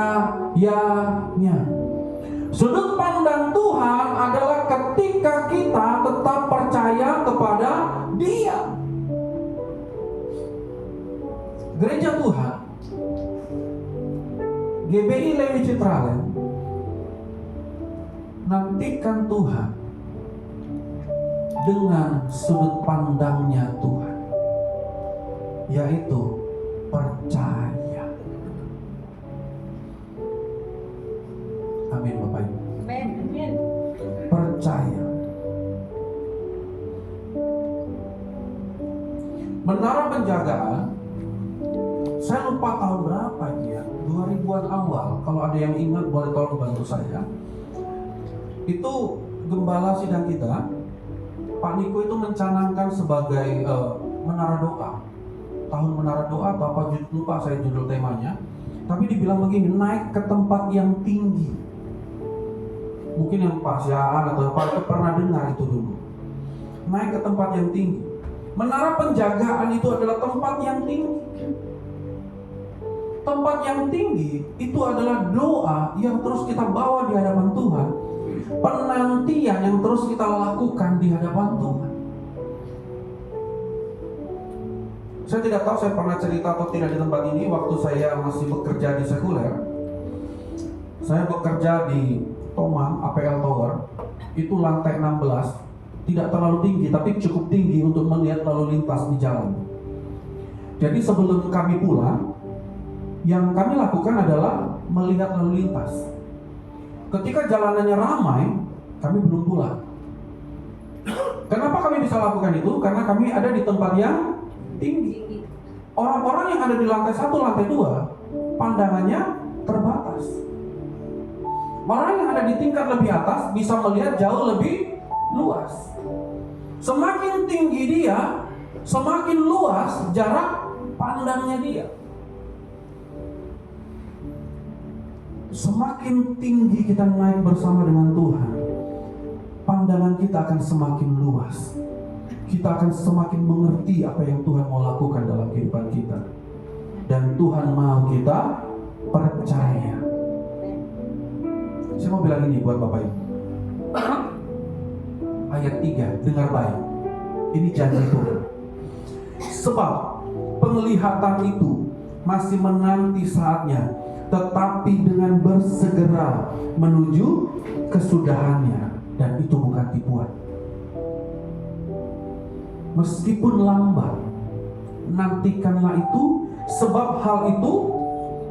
Sudut pandang Tuhan adalah ketika kita tetap percaya kepada Dia. Gereja Tuhan GBI Lewi Citraland nantikan Tuhan dengan sudut pandangnya Tuhan, yaitu percaya. Amin Bapak Ibu. Amin. Percaya. Menara penjagaan, saya lupa tahun berapa dia, 2000-an awal. Kalau ada yang ingat boleh tolong bantu saya. Itu gembala sidang kita, Pak Niko itu mencanangkan sebagai menara doa. Tahun menara doa atau apa, lupa saya judul temanya. Tapi dibilang begini, naik ke tempat yang tinggi. Mungkin yang Pak Syaan atau Pak itu pernah dengar itu dulu. Naik ke tempat yang tinggi. Menara penjagaan itu adalah tempat yang tinggi. Tempat yang tinggi itu adalah doa yang terus kita bawa di hadapan Tuhan. Penantian yang terus kita lakukan di hadapan Tuhan. Saya tidak tahu saya pernah cerita atau tidak di tempat ini. Waktu saya masih bekerja di sekuler, saya bekerja di Tomang APL Tower. Itu lantai 16, tidak terlalu tinggi tapi cukup tinggi untuk melihat lalu lintas di jalan. Jadi sebelum kami pulang, yang kami lakukan adalah melihat lalu lintas. Ketika jalanannya ramai, kami belum pulang. Kenapa kami bisa lakukan itu? Karena kami ada di tempat yang tinggi. Orang-orang yang ada di lantai 1, lantai 2, pandangannya terbatas. Orang yang ada di tingkat lebih atas bisa melihat jauh lebih luas. Semakin tinggi dia, semakin luas jarak pandangnya dia. Semakin tinggi kita naik bersama dengan Tuhan, pandangan kita akan semakin luas. Kita akan semakin mengerti apa yang Tuhan mau lakukan dalam kehidupan kita. Dan Tuhan mau kita percaya. Saya mau bilang ini buat Bapak Ibu. Ayat 3, dengar baik. Ini janji Tuhan. Sebab penglihatan itu masih menanti saatnya, tetapi dengan bersegera menuju kesudahannya, dan itu bukan tipuan. Meskipun lambat, nantikanlah itu, sebab hal itu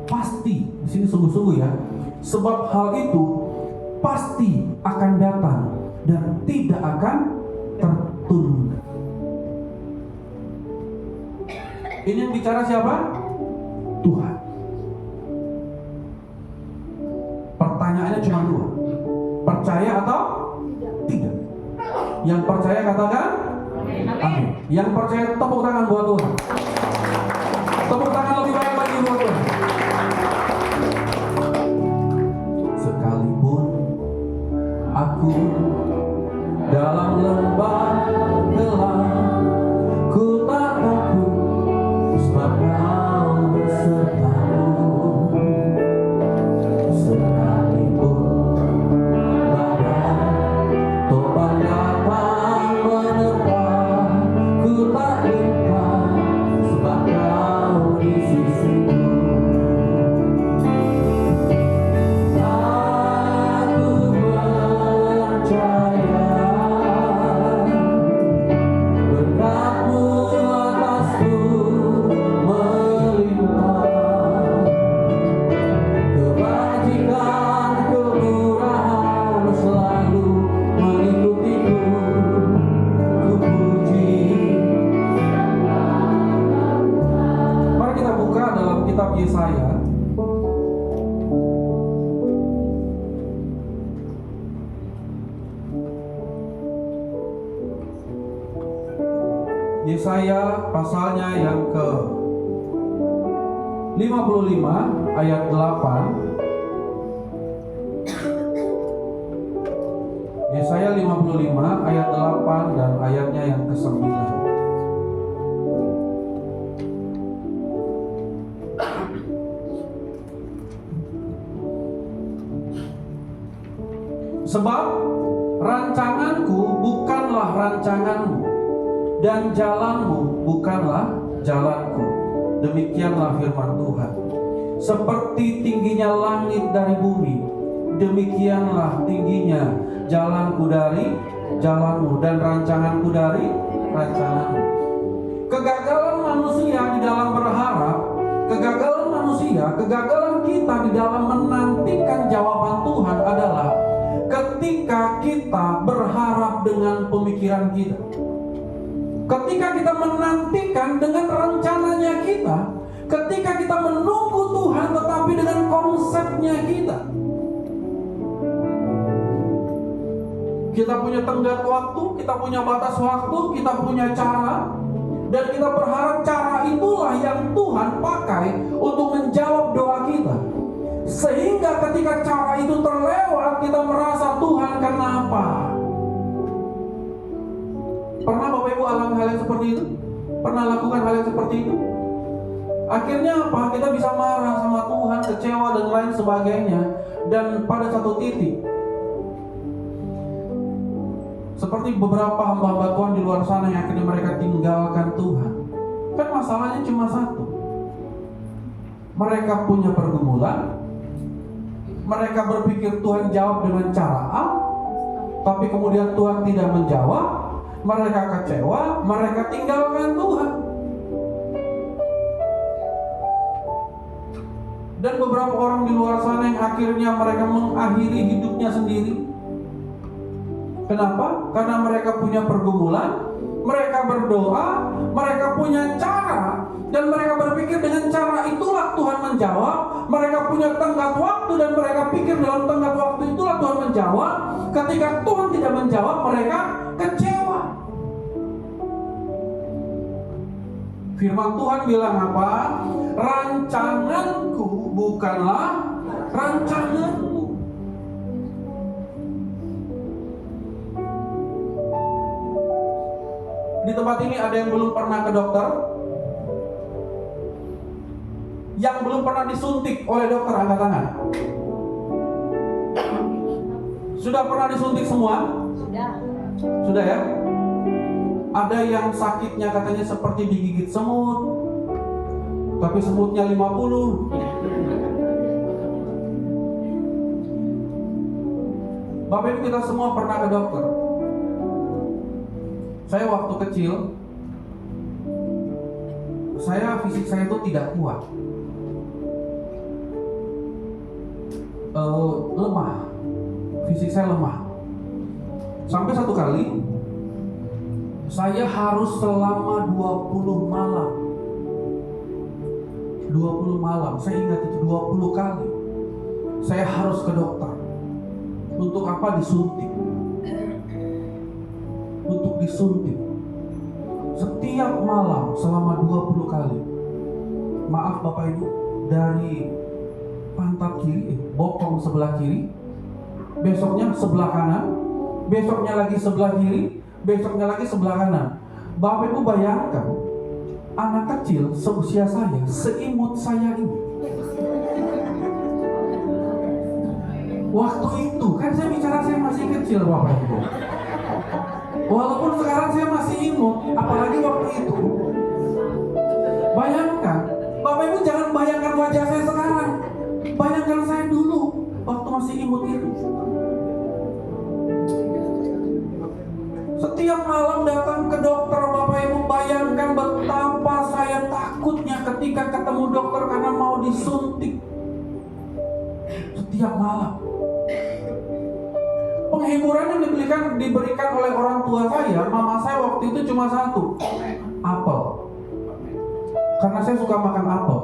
pasti. Di sini sungguh-sungguh ya. Sebab hal itu pasti akan datang dan tidak akan tertunda. Ini yang bicara siapa? Tuhan. Pertanyaannya cuma 2. Percaya atau tidak? Yang percaya katakan amin. Yang percaya tepuk tangan buat Tuhan. Tepuk tangan lebih banyak lagi buat Tuhan. Sekalipun aku dalam lembah gelap, ku tak takut, sebab Kau besertaku. Sekalipun badai topan Yesaya pasalnya yang ke 55 ayat 8. Yesaya 55 ayat 8 dan ayatnya yang ke-9. Sebab rancanganku bukanlah rancanganmu, dan jalanmu bukanlah jalanku. Demikianlah firman Tuhan. Seperti tingginya langit dari bumi, demikianlah tingginya jalanku dari jalanmu, dan rancanganku dari rancanganmu. Kegagalan manusia di dalam berharap, kegagalan manusia, kegagalan kita di dalam menantikan jawaban Tuhan adalah ketika kita berharap dengan pemikiran kita. Ketika kita menantikan dengan rencananya kita. Ketika kita menunggu Tuhan tetapi dengan konsepnya kita. Kita punya tenggat waktu, kita punya batas waktu, kita punya cara. Dan kita berharap cara itulah yang Tuhan pakai untuk menjawab doa kita. Sehingga ketika cara itu terlewat, kita merasa, Tuhan kenapa? Pernah Bapak Ibu alami hal yang seperti itu? Pernah lakukan hal yang seperti itu? Akhirnya apa? Kita bisa marah sama Tuhan, kecewa dan lain sebagainya. Dan pada satu titik, seperti beberapa hamba-hamba Tuhan di luar sana yang akhirnya mereka tinggalkan Tuhan. Kan masalahnya cuma satu. Mereka punya pergumulan. Mereka berpikir Tuhan jawab dengan cara A, tapi kemudian Tuhan tidak menjawab. Mereka kecewa, mereka tinggalkan Tuhan. Dan beberapa orang di luar sana yang akhirnya mereka mengakhiri hidupnya sendiri. Kenapa? Karena mereka punya pergumulan, mereka berdoa, mereka punya cara, dan mereka berpikir dengan cara itulah Tuhan menjawab. Mereka punya tenggat waktu dan mereka pikir dalam tenggat waktu itulah Tuhan menjawab. Ketika Tuhan tidak menjawab, mereka kecewa. Firman Tuhan bilang apa? Rancanganku bukanlah rancanganmu. Di tempat ini ada yang belum pernah ke dokter? Yang belum pernah disuntik oleh dokter, angkat tangan. Sudah pernah disuntik semua? Sudah. Sudah ya? Ada yang sakitnya katanya seperti digigit semut, tapi semutnya 50. Bapak Ibu, kita semua pernah ke dokter. Saya waktu kecil, fisik saya itu tidak kuat, lemah, fisik saya lemah. Sampai satu kali, saya harus selama 20 malam. 20 malam, saya ingat itu 20 kali. Saya harus ke dokter. Untuk apa? Disuntik. Untuk disuntik. Setiap malam selama 20 kali. Maaf Bapak Ibu, dari pantat kiri, bokong sebelah kiri, besoknya sebelah kanan, besoknya lagi sebelah kiri, besoknya lagi sebelah kanan. Bapak Ibu bayangkan, anak kecil seusia saya, seimut saya ini. Waktu itu, kan saya bicara saya masih kecil Bapak Ibu. Walaupun sekarang saya masih imut, apalagi waktu itu. Bayangkan, Bapak Ibu jangan bayangkan wajah saya sekarang. Bayangkan saya dulu, waktu masih imut itu. Setiap malam datang ke dokter, Bapak Ibu bayangkan betapa saya takutnya ketika ketemu dokter karena mau disuntik. Setiap malam. Penghiburan yang diberikan oleh orang tua saya, mama saya waktu itu cuma satu, apel. Karena saya suka makan apel.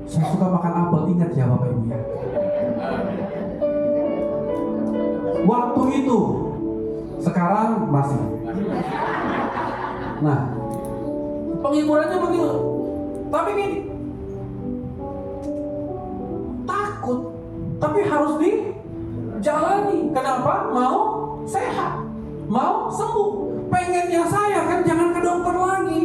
Saya suka makan apel, ingat ya Bapak Ibu ya. Waktu itu, sekarang masih. Nah, penghiburannya begitu. Tapi gini, takut, tapi harus dijalani. Kenapa? Mau sehat, mau sembuh. Pengennya saya kan jangan ke dokter lagi,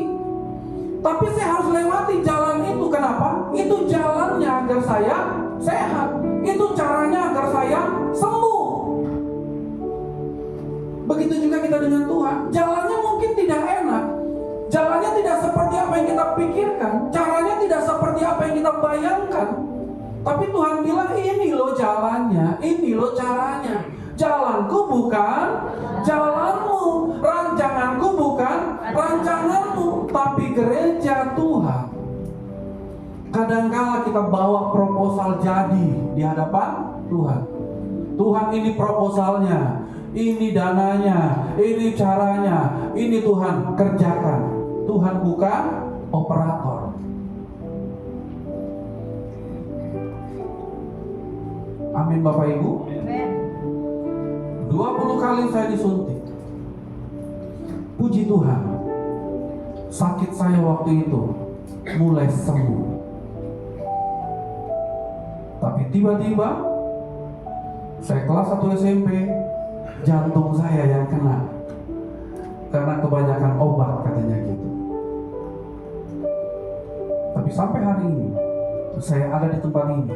tapi saya harus lewati jalan itu. Kenapa? Itu jalannya agar saya sehat. Itu caranya agar saya sembuh. Begitu juga kita dengan Tuhan. Jalannya mungkin tidak enak, jalannya tidak seperti apa yang kita pikirkan, caranya tidak seperti apa yang kita bayangkan. Tapi Tuhan bilang, ini loh jalannya, ini loh caranya. Jalanku bukan jalanmu, rancanganku bukan rancanganmu, tapi gereja Tuhan. Kadangkala kita bawa proposal jadi di hadapan Tuhan. Tuhan, ini proposalnya, ini dananya, ini caranya, ini Tuhan kerjakan. Tuhan bukan operator. Amin Bapak Ibu. 20 kali saya disuntik. Puji Tuhan, sakit saya waktu itu mulai sembuh. Tapi tiba-tiba saya kelas 1 SMP, jantung saya yang kena karena kebanyakan obat, katanya gitu. Tapi sampai hari ini saya ada di tempat ini,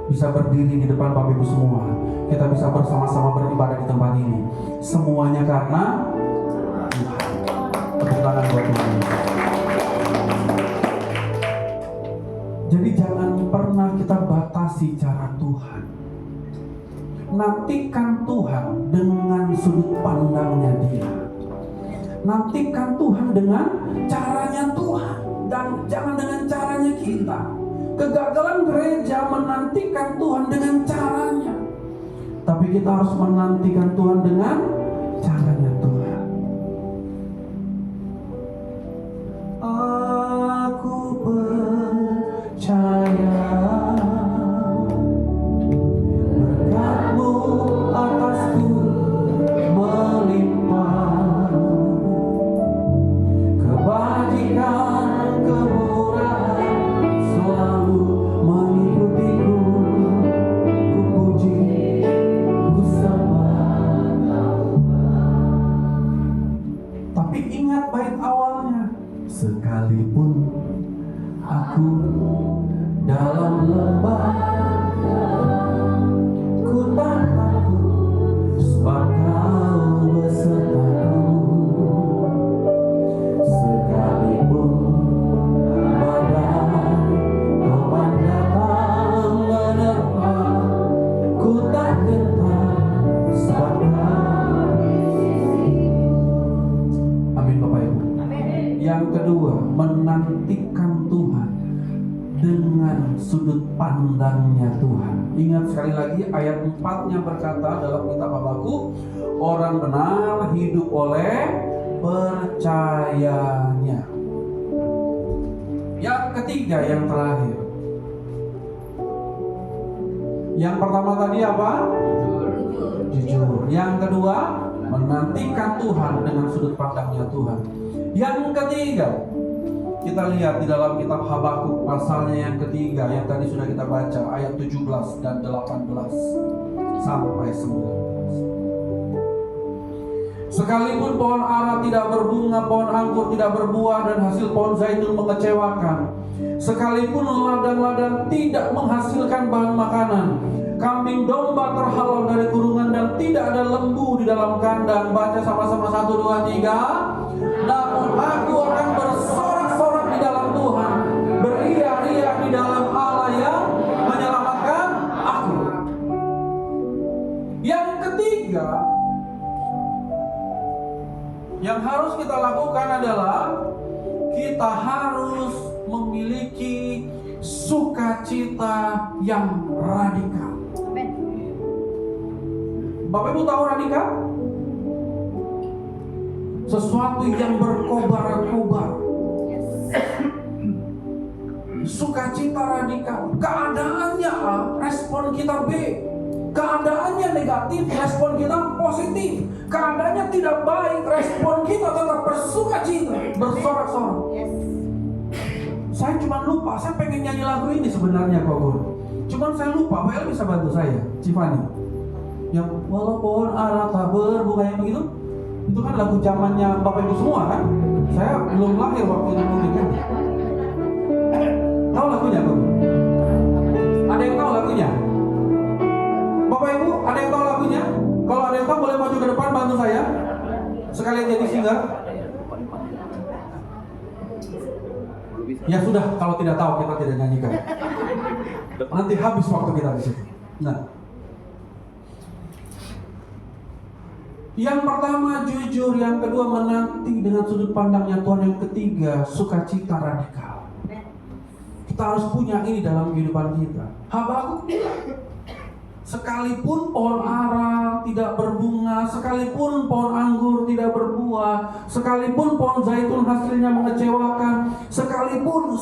bisa berdiri di depan Bapak Ibu semua, kita bisa bersama-sama beribadah di tempat ini. Semuanya karena Tuhan. Tepuk tangan buat Tuhan. Jadi jangan pernah kita batasi cara Tuhan. Nantikan Tuhan dengan sudut pandangnya Dia. Nantikan Tuhan dengan caranya Tuhan, dan jangan dengan caranya kita. Kegagalan gereja menantikan Tuhan dengan caranya, tapi kita harus menantikan Tuhan dengan caranya Tuhan. Aku percaya berkat-Mu atasku melimpah, kebajikan kemurahan selalu mengikutiku. Ku puji, ku sembah. Tapi ingat bait awalnya, sekalipun aku dalam lembah, ku tak takut, sebab Kau besertaku. Sekalipun badai topan datang menerpa, ku tak gentar, sebab Kau. Amin Bapak Ibu. Yang kedua, menantikan Tuhan dengan sudut pandangnya Tuhan. Ingat sekali lagi ayat 4-nya berkata dalam kitab Habakuk, orang benar hidup oleh percayanya. Yang ketiga, yang terakhir. Yang pertama tadi apa? Jujur. Yang kedua, menantikan Tuhan dengan sudut pandangnya Tuhan. Yang ketiga, kita lihat di dalam kitab Habakuk pasalnya yang ketiga, yang tadi sudah kita baca, ayat 17 dan 18 sampai 19. Sekalipun pohon ara tidak berbunga, pohon anggur tidak berbuah, dan hasil pohon zaitun mengecewakan, sekalipun ladang-ladang tidak menghasilkan bahan makanan, kambing domba terhalau dari kurungan, dan tidak ada lembu di dalam kandang. Baca sama-sama 1, 2, 3. Namun aku akan bersorak-sorak di dalam Tuhan, beria-ria di dalam Allah yang menyelamatkan aku. Yang ketiga, yang harus kita lakukan adalah kita harus memiliki sukacita yang radikal. Bapak Ibu tahu radikal? Sesuatu yang berkobar-kobar. Sukacita radikal. Keadaannya A, respon kita B. Keadaannya negatif, respon kita positif. Keadaannya tidak baik, respon kita tetap bersukacita, bersorak-sorak. Saya cuma lupa, saya pengen nyanyi lagu ini sebenarnya kok Guru. Cuman saya lupa, WL bisa bantu saya, Cifani. Yang walaupun arah tak berbunga yang begitu. Itu kan lagu zamannya Bapak Ibu semua kan? Saya belum lahir waktu itu mungkin kan? Tahu lagunya Guru? Ada yang tahu lagunya? Bapak Ibu, ada yang tahu lagunya? Kalau ada yang tahu boleh maju ke depan bantu saya. Sekalian jadi singer. Ya sudah, kalau tidak tahu kita tidak nyanyikan. Nanti habis waktu kita di situ. Nah, yang pertama jujur, yang kedua menanti dengan sudut pandangnya Tuhan, yang ketiga sukacita radikal. Kita harus punya ini dalam kehidupan kita. Habakuk sekalipun pohon ara tidak berbunga, sekalipun pohon anggur tidak berbuah, sekalipun pohon zaitun hasilnya mengecewakan, sekalipun,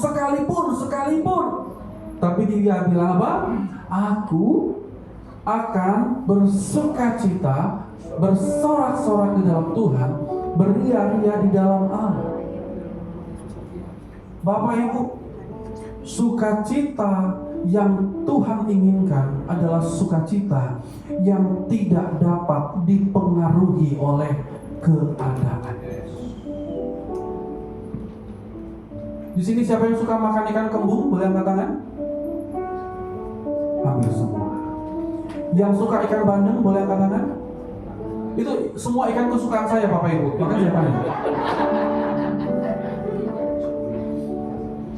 tapi dia bilang apa? Aku akan bersukacita, bersorak-sorak di dalam Tuhan, beria-ria di dalam Allah. Bapak Ibu, sukacita yang Tuhan inginkan adalah sukacita yang tidak dapat dipengaruhi oleh keadaan. Di sini siapa yang suka makan ikan kembung? Boleh angkat tangan? Hampir semua. Yang suka ikan bandeng boleh angkat tangan? Itu semua ikan kesukaan saya Bapak Ibu. Makan siapa nih?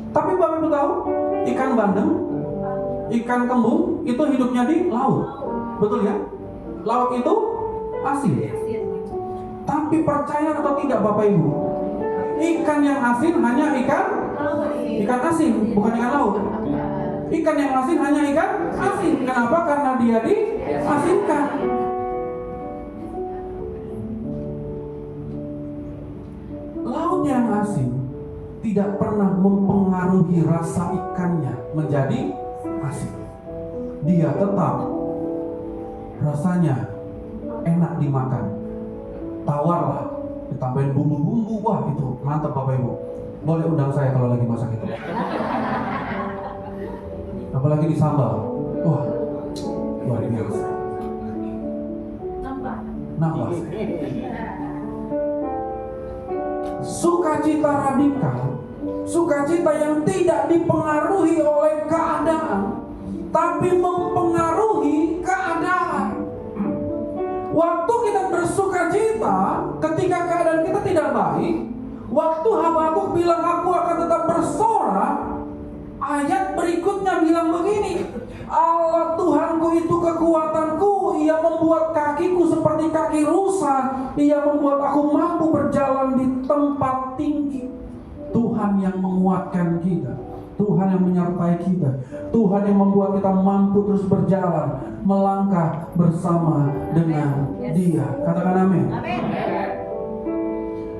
Tapi Bapak Ibu tahu, ikan bandeng, ikan kembung itu hidupnya di laut. Betul ya? Laut itu asin. Tapi percaya atau tidak Bapak Ibu, ikan yang asin hanya ikan asin, bukan ikan laut. Ikan yang asin hanya ikan asin. Kenapa? Karena dia diasinkan. Laut yang asin tidak pernah mempengaruhi rasa ikannya menjadi asin. Dia tetap rasanya enak dimakan. Tawarlah, ditambahin bumbu-bumbu, wah itu mantap Bapak Ibu. Boleh undang saya kalau lagi masak itu. Apalagi di sambal, wah luar biasa. Nambah. Sukacita radikal, sukacita yang tidak dipengaruhi oleh keadaan, tapi mempengaruhi keadaan. Waktu kita bersukacita ketika keadaan kita tidak baik, waktu Habakuk bilang aku akan tetap bersorak, ayat berikutnya bilang begini, Allah Tuhanku itu kekuatanku, Ia membuat kakiku seperti kaki rusa, Ia membuat aku mampu berjalan di tempat tinggi. Tuhan yang menguatkan kita, Tuhan yang menyertai kita, Tuhan yang membuat kita mampu terus berjalan, melangkah bersama dengan Dia. Katakan amin.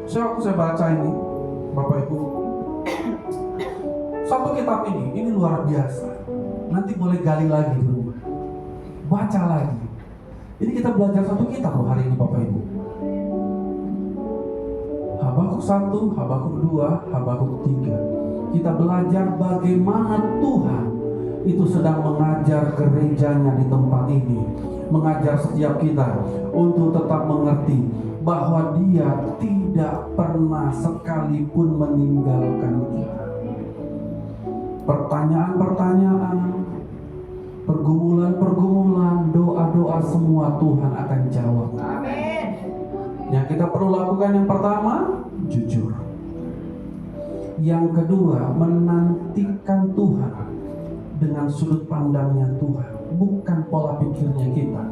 Waktu saya baca ini, Bapak Ibu, satu kitab ini luar biasa. Nanti boleh gali lagi di rumah, baca lagi. Ini kita belajar satu kitab loh hari ini Bapak Ibu. Habakuk 1, Habakuk 2, Habakuk 3. Kita belajar bagaimana Tuhan itu sedang mengajar gerejanya di tempat ini, mengajar setiap kita untuk tetap mengerti bahwa Dia tidak pernah sekalipun meninggalkan kita. Pertanyaan-pertanyaan, pergumulan-pergumulan, doa-doa semua Tuhan akan jawab. Amin. Yang kita perlu lakukan yang pertama, jujur. Yang kedua, menantikan Tuhan dengan sudut pandangnya Tuhan, bukan pola pikirnya kita.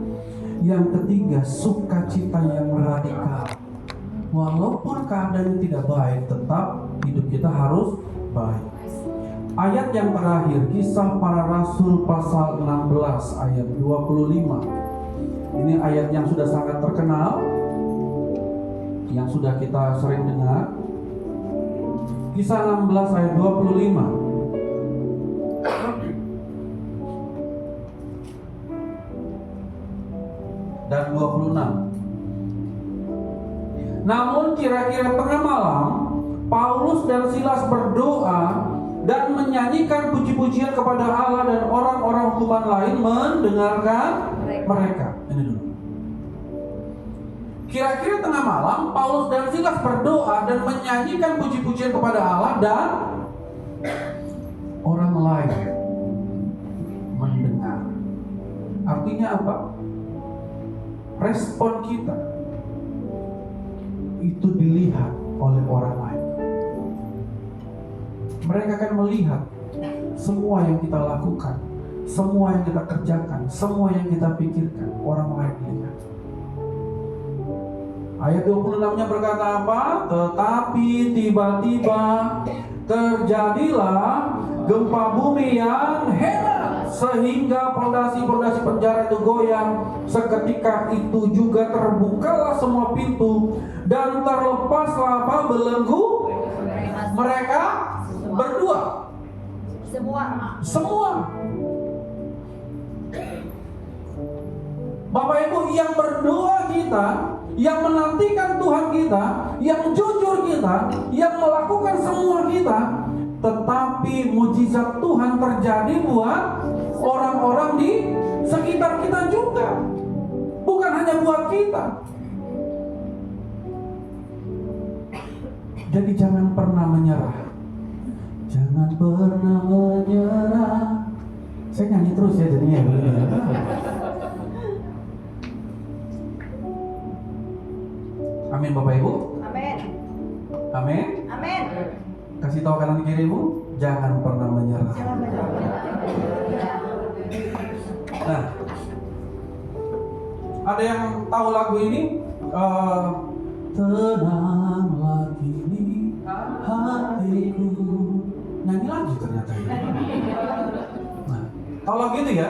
Yang ketiga, sukacita yang radikal. Walaupun keadaan tidak baik, tetap hidup kita harus baik. Ayat yang terakhir, Kisah Para Rasul pasal 16 ayat 25. Ini ayat yang sudah sangat terkenal, yang sudah kita sering dengar. Kisah 16 ayat 25. Namun kira-kira tengah malam, Paulus dan Silas berdoa dan menyanyikan puji-pujian kepada Allah, dan orang-orang hukuman lain mendengarkan mereka. Ini dulu. Kira-kira tengah malam, Paulus dan Silas berdoa dan menyanyikan puji-pujian kepada Allah, dan orang lain mendengar. Artinya apa? Respon kita itu dilihat oleh orang lain. Mereka akan melihat semua yang kita lakukan, semua yang kita kerjakan, semua yang kita pikirkan. Orang lain lihat. Ayat 26-nya berkata apa? Tetapi tiba-tiba terjadilah gempa bumi yang hebat, sehingga pondasi-pondasi penjara itu goyang. Seketika itu juga terbukalah semua pintu, dan terlepaslah apa? Belenggu mereka berdua. Semua. Bapak Ibu, yang berdoa kita, yang menantikan Tuhan kita, yang jujur kita, yang melakukan semua kita, tetapi mujizat Tuhan terjadi buat orang-orang di sekitar kita juga, bukan hanya buat kita. Jadi jangan pernah menyerah. Jangan pernah menyerah. Saya nyanyi terus ya jadinya. Amin Bapak Ibu. Amin. Amin. Amin. Kasih tahu kanan kirimu, jangan pernah menyerah. Nah, ada yang tahu lagu ini? Tenanglah kini hatiku. Nyanyi lagi ternyata ini. Nah, tahu lagu itu ya?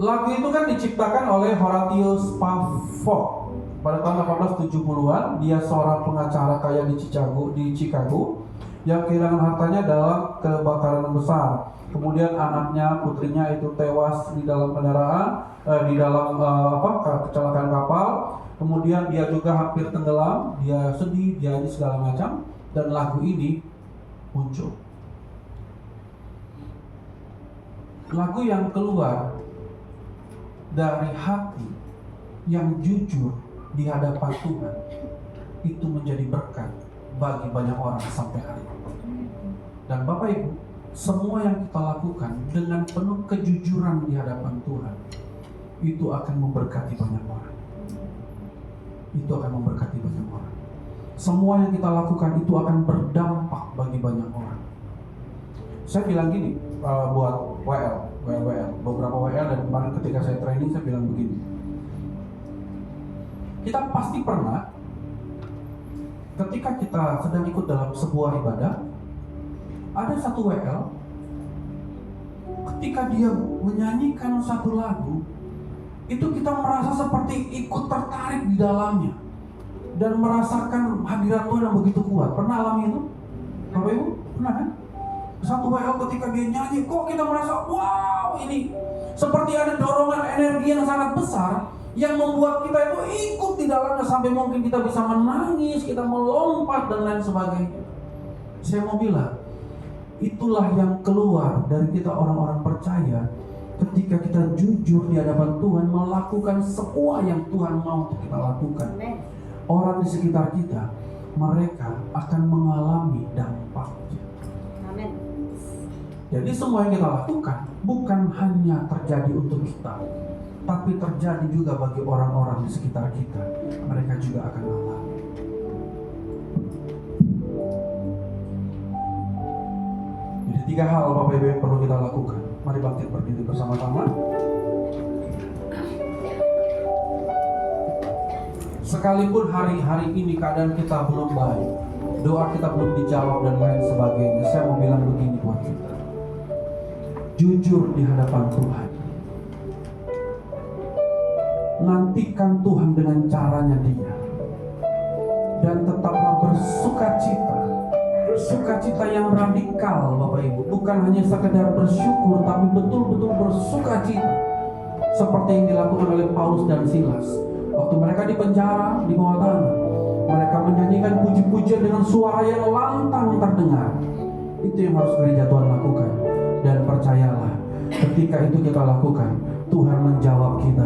Lagu itu kan diciptakan oleh Horatius Spafford pada tahun 1870-an. Dia seorang pengacara kaya di Chicago yang kehilangan hartanya dalam kebakaran yang besar. Kemudian anaknya, putrinya itu tewas di dalam kendaraan, kecelakaan kapal. Kemudian dia juga hampir tenggelam, dia sedih, dia segala macam, dan lagu ini muncul. Lagu yang keluar dari hati yang jujur di hadapan Tuhan itu menjadi berkat bagi banyak orang sampai hari ini. Dan Bapak Ibu, semua yang kita lakukan dengan penuh kejujuran di hadapan Tuhan itu akan memberkati banyak orang. Itu akan memberkati banyak orang. Semua yang kita lakukan itu akan berdampak bagi banyak orang. Saya bilang gini buat WL, beberapa WL, dan kemarin ketika saya training saya bilang begini. Kita pasti pernah ketika kita sedang ikut dalam sebuah ibadah, ada satu WL ketika dia menyanyikan satu lagu, itu kita merasa seperti ikut tertarik di dalamnya dan merasakan hadirat Tuhan yang begitu kuat. Pernah alami itu? Bapak Ibu? Pernah kan? Satu WL ketika dia nyanyi, kok kita merasa wow, ini seperti ada dorongan energi yang sangat besar yang membuat kita itu ikut di dalamnya, sampai mungkin kita bisa menangis, kita melompat dan lain sebagainya. Saya mau bilang, itulah yang keluar dari kita orang-orang percaya ketika kita jujur di hadapan Tuhan, melakukan semua yang Tuhan mau untuk kita lakukan. Orang di sekitar kita, mereka akan mengalami dampaknya. Amin. Jadi semua yang kita lakukan bukan hanya terjadi untuk kita, tapi terjadi juga bagi orang-orang di sekitar kita. Mereka juga akan alami. Jadi 3 hal Bapak Ibu yang perlu kita lakukan. Mari bangkit berdiri bersama-sama. Sekalipun hari-hari ini keadaan kita belum baik, doa kita belum dijawab dan lain sebagainya, saya mau bilang begini buat kita. Jujur di hadapan Tuhan. Nantikan Tuhan dengan caranya Dia, dan tetaplah bersukacita. Sukacita yang radikal Bapak Ibu, bukan hanya sekedar bersyukur, tapi betul-betul bersukacita. seperti yang dilakukan oleh Paulus dan Silas. Waktu mereka di penjara, di bawah tanah, mereka menyanyikan puji-pujian dengan suara yang lantang terdengar. Itu yang harus gereja Tuhan lakukan. Dan percayalah, ketika itu kita lakukan, Tuhan menjawab kita.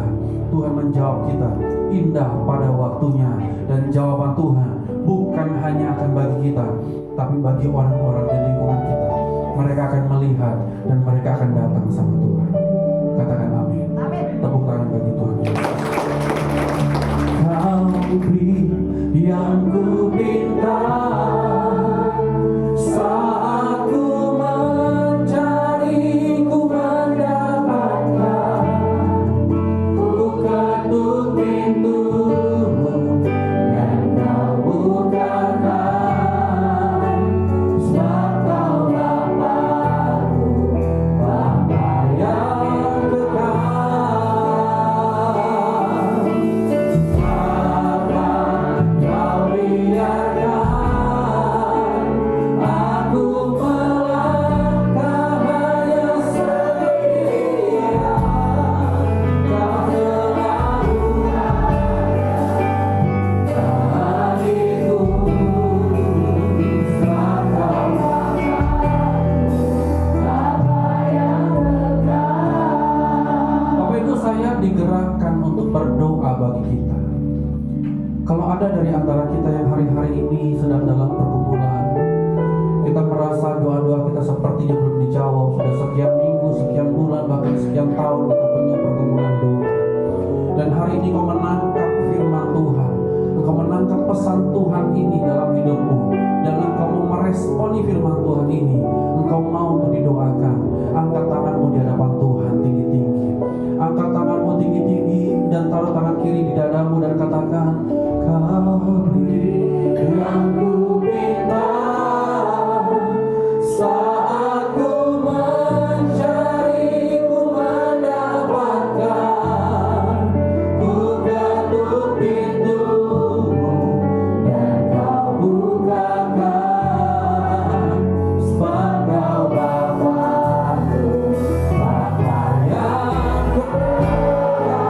Tuhan menjawab kita indah pada waktunya. Dan jawaban Tuhan bukan hanya akan bagi kita, tapi bagi orang-orang di lingkungan kita. Mereka akan melihat dan mereka akan datang sama Tuhan. Katakan amin. Tepuk tangan bagi Tuhan Yesus. Kau beri yang ku minta saat ku mencari, ku mendapatkan. Ku ketuk pintumu dan kau bukakan. Sebab kau Bapa-Ku, Bapa yang kekal. Digerakkan untuk berdoa bagi kita. Kalau ada dari antara kita yang hari-hari ini sedang dalam pergumulan, kita merasa doa-doa kita sepertinya belum dijawab, sudah sekian minggu, sekian bulan, bahkan sekian tahun kita punya pergumulan doa. Dan hari ini kau menangkap firman Tuhan, engkau menangkap pesan Tuhan ini dalam hidupmu, dan engkau mau meresponi firman Tuhan ini, engkau mau untuk didoakan. Angkat tanganmu di hadapan Tuhan tinggi-tinggi. Angkat tanganmu tinggi-tinggi dan taruh tangan kiri di dadamu dan katakan, kau beri yang ku minta saat ku mencari, ku mendapatkan. Ku ketuk pintumu dan kau bukakan. Sebab kau Bapa-Ku, Bapa yang kekal.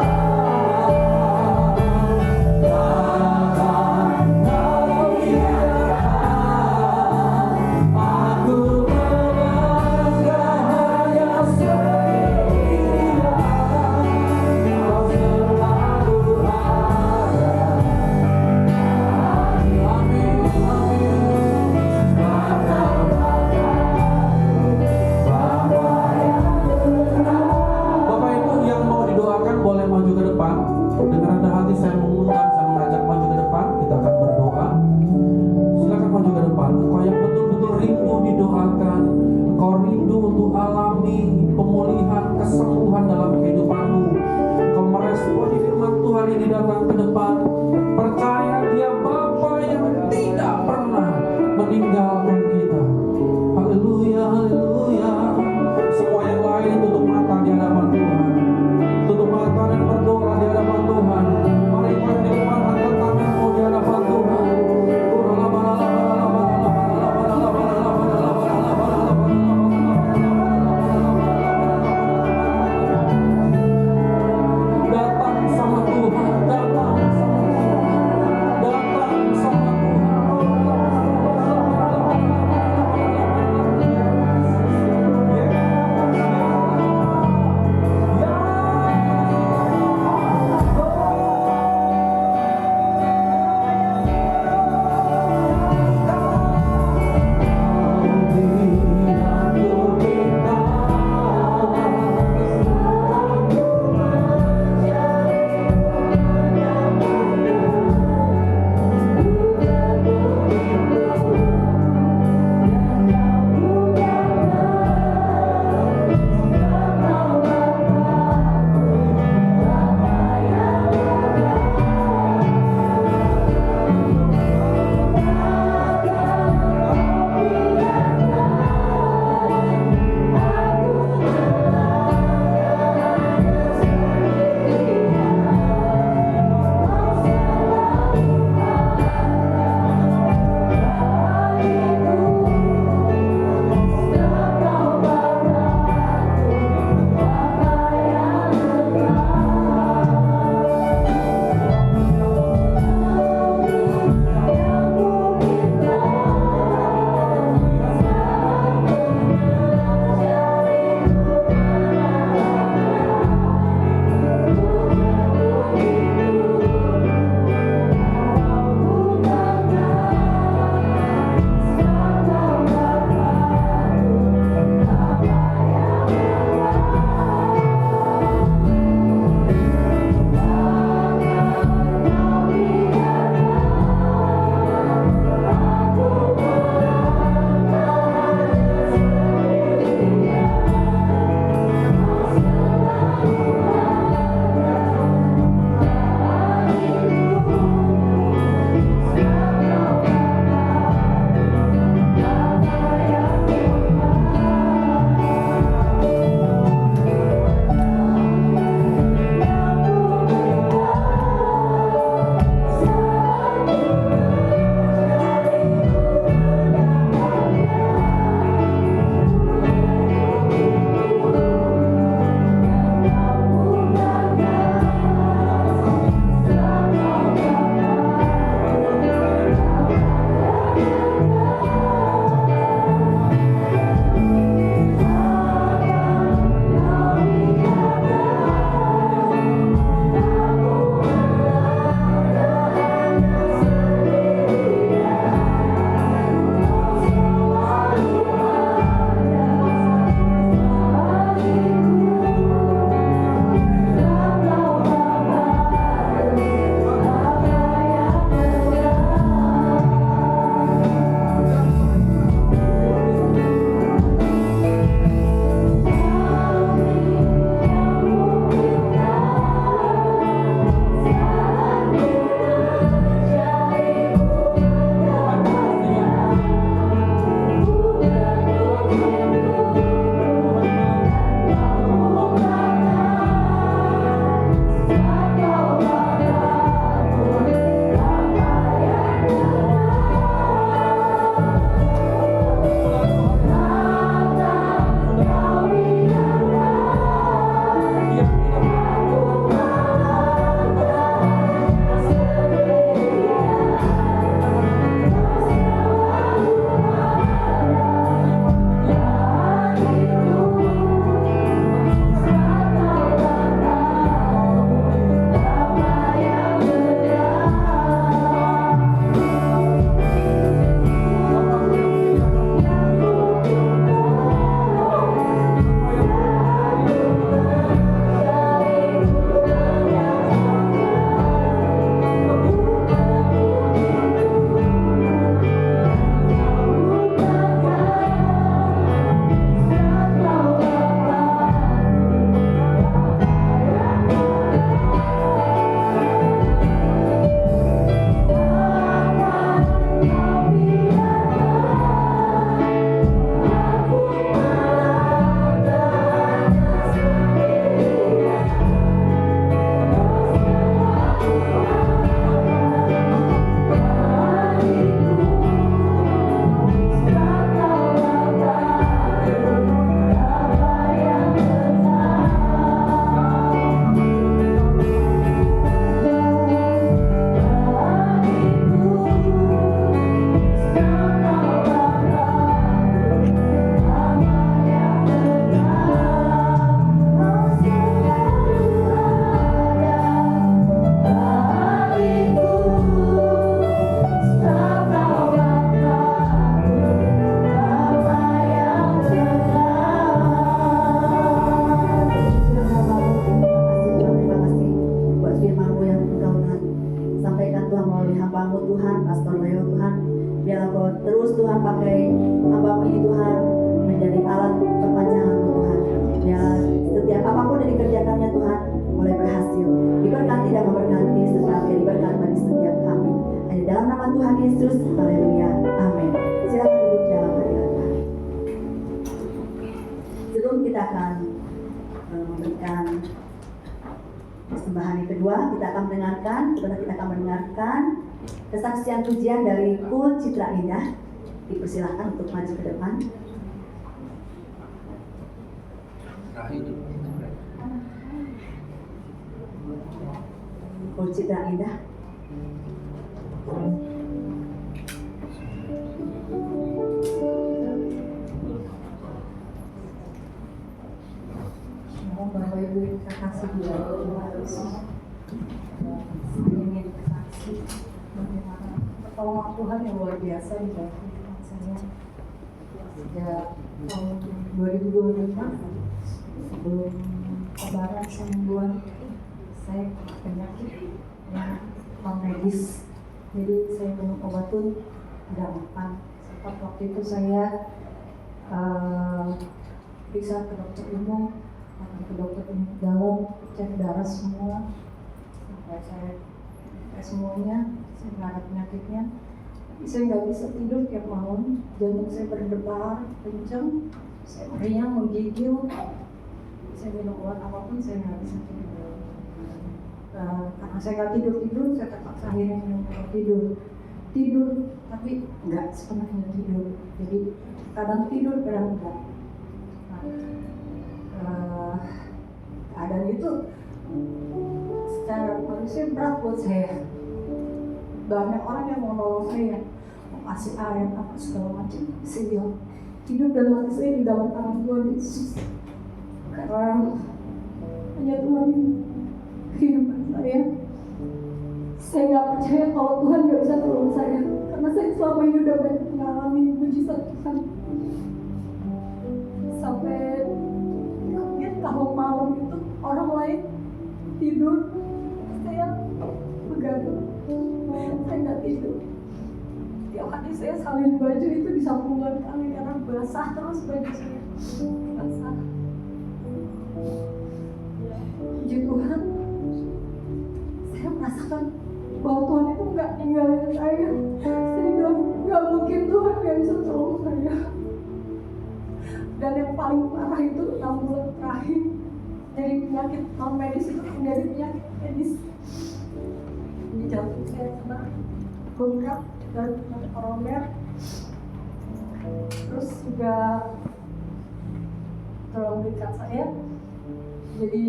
Takkan kau biarkan aku melangkah hanya sendirian. Kau selalu ada. Amin, amin. Sebab kau Bapak Ibu yang mau didoakan boleh maju ke depan. Dengan rendah hati saya mengundang, saya mengajak maju ke depan. Kita akan berdoa. Silakan maju ke depan. Engkau yang betul-betul rindu didoakan, engkau rindu untuk alami pemulihan, kesembuhan dalam kehidupanmu. Engkau meresponi firman Tuhan ini, datang ke depan. Percaya Dia Bapa yang tidak pernah meninggalkan kita. Haleluya, haleluya. Semua yang lain tutup mata di hadapan Tuhan. Tutup mata dan berdoa di hadapan Tuhan. Mari di depan, angkat tanganmu di hadapan Tuhan. Datang sama Tuhan, datang sama dalam nama Tuhan Yesus, haleluya, amin. Silakan duduk dalam hadirat Tuhan. Sebelum kita akan memberikan persembahan yang kedua, kita akan mendengarkan kesaksian pujian dari Kul Citra Indah. Dipersilahkan untuk maju ke depan. Kul Citra Indah. Bapak Ibu kita kasih dia Tuhan Yesus. Saya ingin bersaksi bagaimana pertolongan Tuhan yang luar biasa di dalam kehidupan saya sejak tahun 2025 sebelum Lebaran saya membuat saya penyakit yang non medis, jadi saya minum obat pun tidak makan. Sempat waktu itu saya periksa ke dokter umum, ke dokter dalam, cek darah semua, sampai saya tes semuanya, saya nggak ada penyakitnya. Tapi saya nggak bisa tidur tiap malam, jantung saya berdebar kencang, saya meriang, menggigil. Saya minum obat apapun saya nggak bisa tidur. Karena saya nggak tidur, saya terpaksa akhirnya minum obat tidur, tapi nggak sepenuhnya tidur. Jadi kadang tidur, kadang enggak. Keadaan itu secara manusia berat buat saya. Banyak orang yang mau nolong saya, mau kasih air apa segala macam. Saya bilang hidup dan mati saya di dalam tangan Tuhan Yesus. Karena hanya Tuhan kehidupan saya. Saya nggak percaya kalau Tuhan nggak bisa tolong saya, karena saya selama ini udah banyak mengalami mujizat Tuhan. Sampai kalau malam itu orang lain tidur, saya begadang, saya nggak tidur. Tiap hari saya salin baju itu bisa puluhan kali karena basah terus baju saya, basah. Puji Tuhan, saya merasakan bahwa Tuhan itu nggak ninggalin saya. Saya bilang nggak mungkin Tuhan nggak bisa tolong saya. Dan yang paling parah itu 6 bulan terakhir, dari penyakit non medis itu menjadi penyakit medis. Di jantung saya kena bengkak dan koroner. Terus juga tolong dekat saya, jadi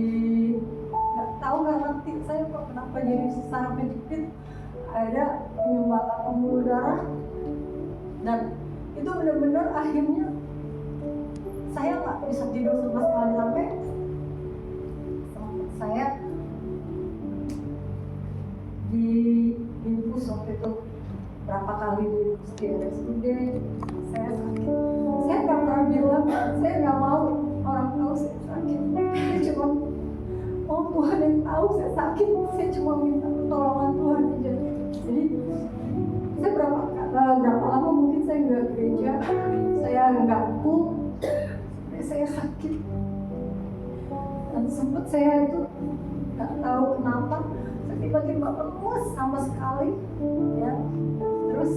nggak ngerti saya kok kenapa jadi sangat menjepit. Ada penyumbatan pembuluh darah, dan itu benar-benar akhirnya saya nggak bisa tidur sama sekali, sampai saya di infus waktu itu berapa kali di infus di RSUD. Saya sakit, saya nggak pernah bilang, saya nggak mau orang tahu saya sakit. Saya cuma mau Tuhan yang tahu saya sakit. Saya cuma minta pertolongan Tuhan aja. Jadi saya berapa lama mungkin saya nggak gereja, saya nggak saya sakit, dan sempat saya itu nggak tahu kenapa saya tiba-tiba lemas sama sekali, ya. Terus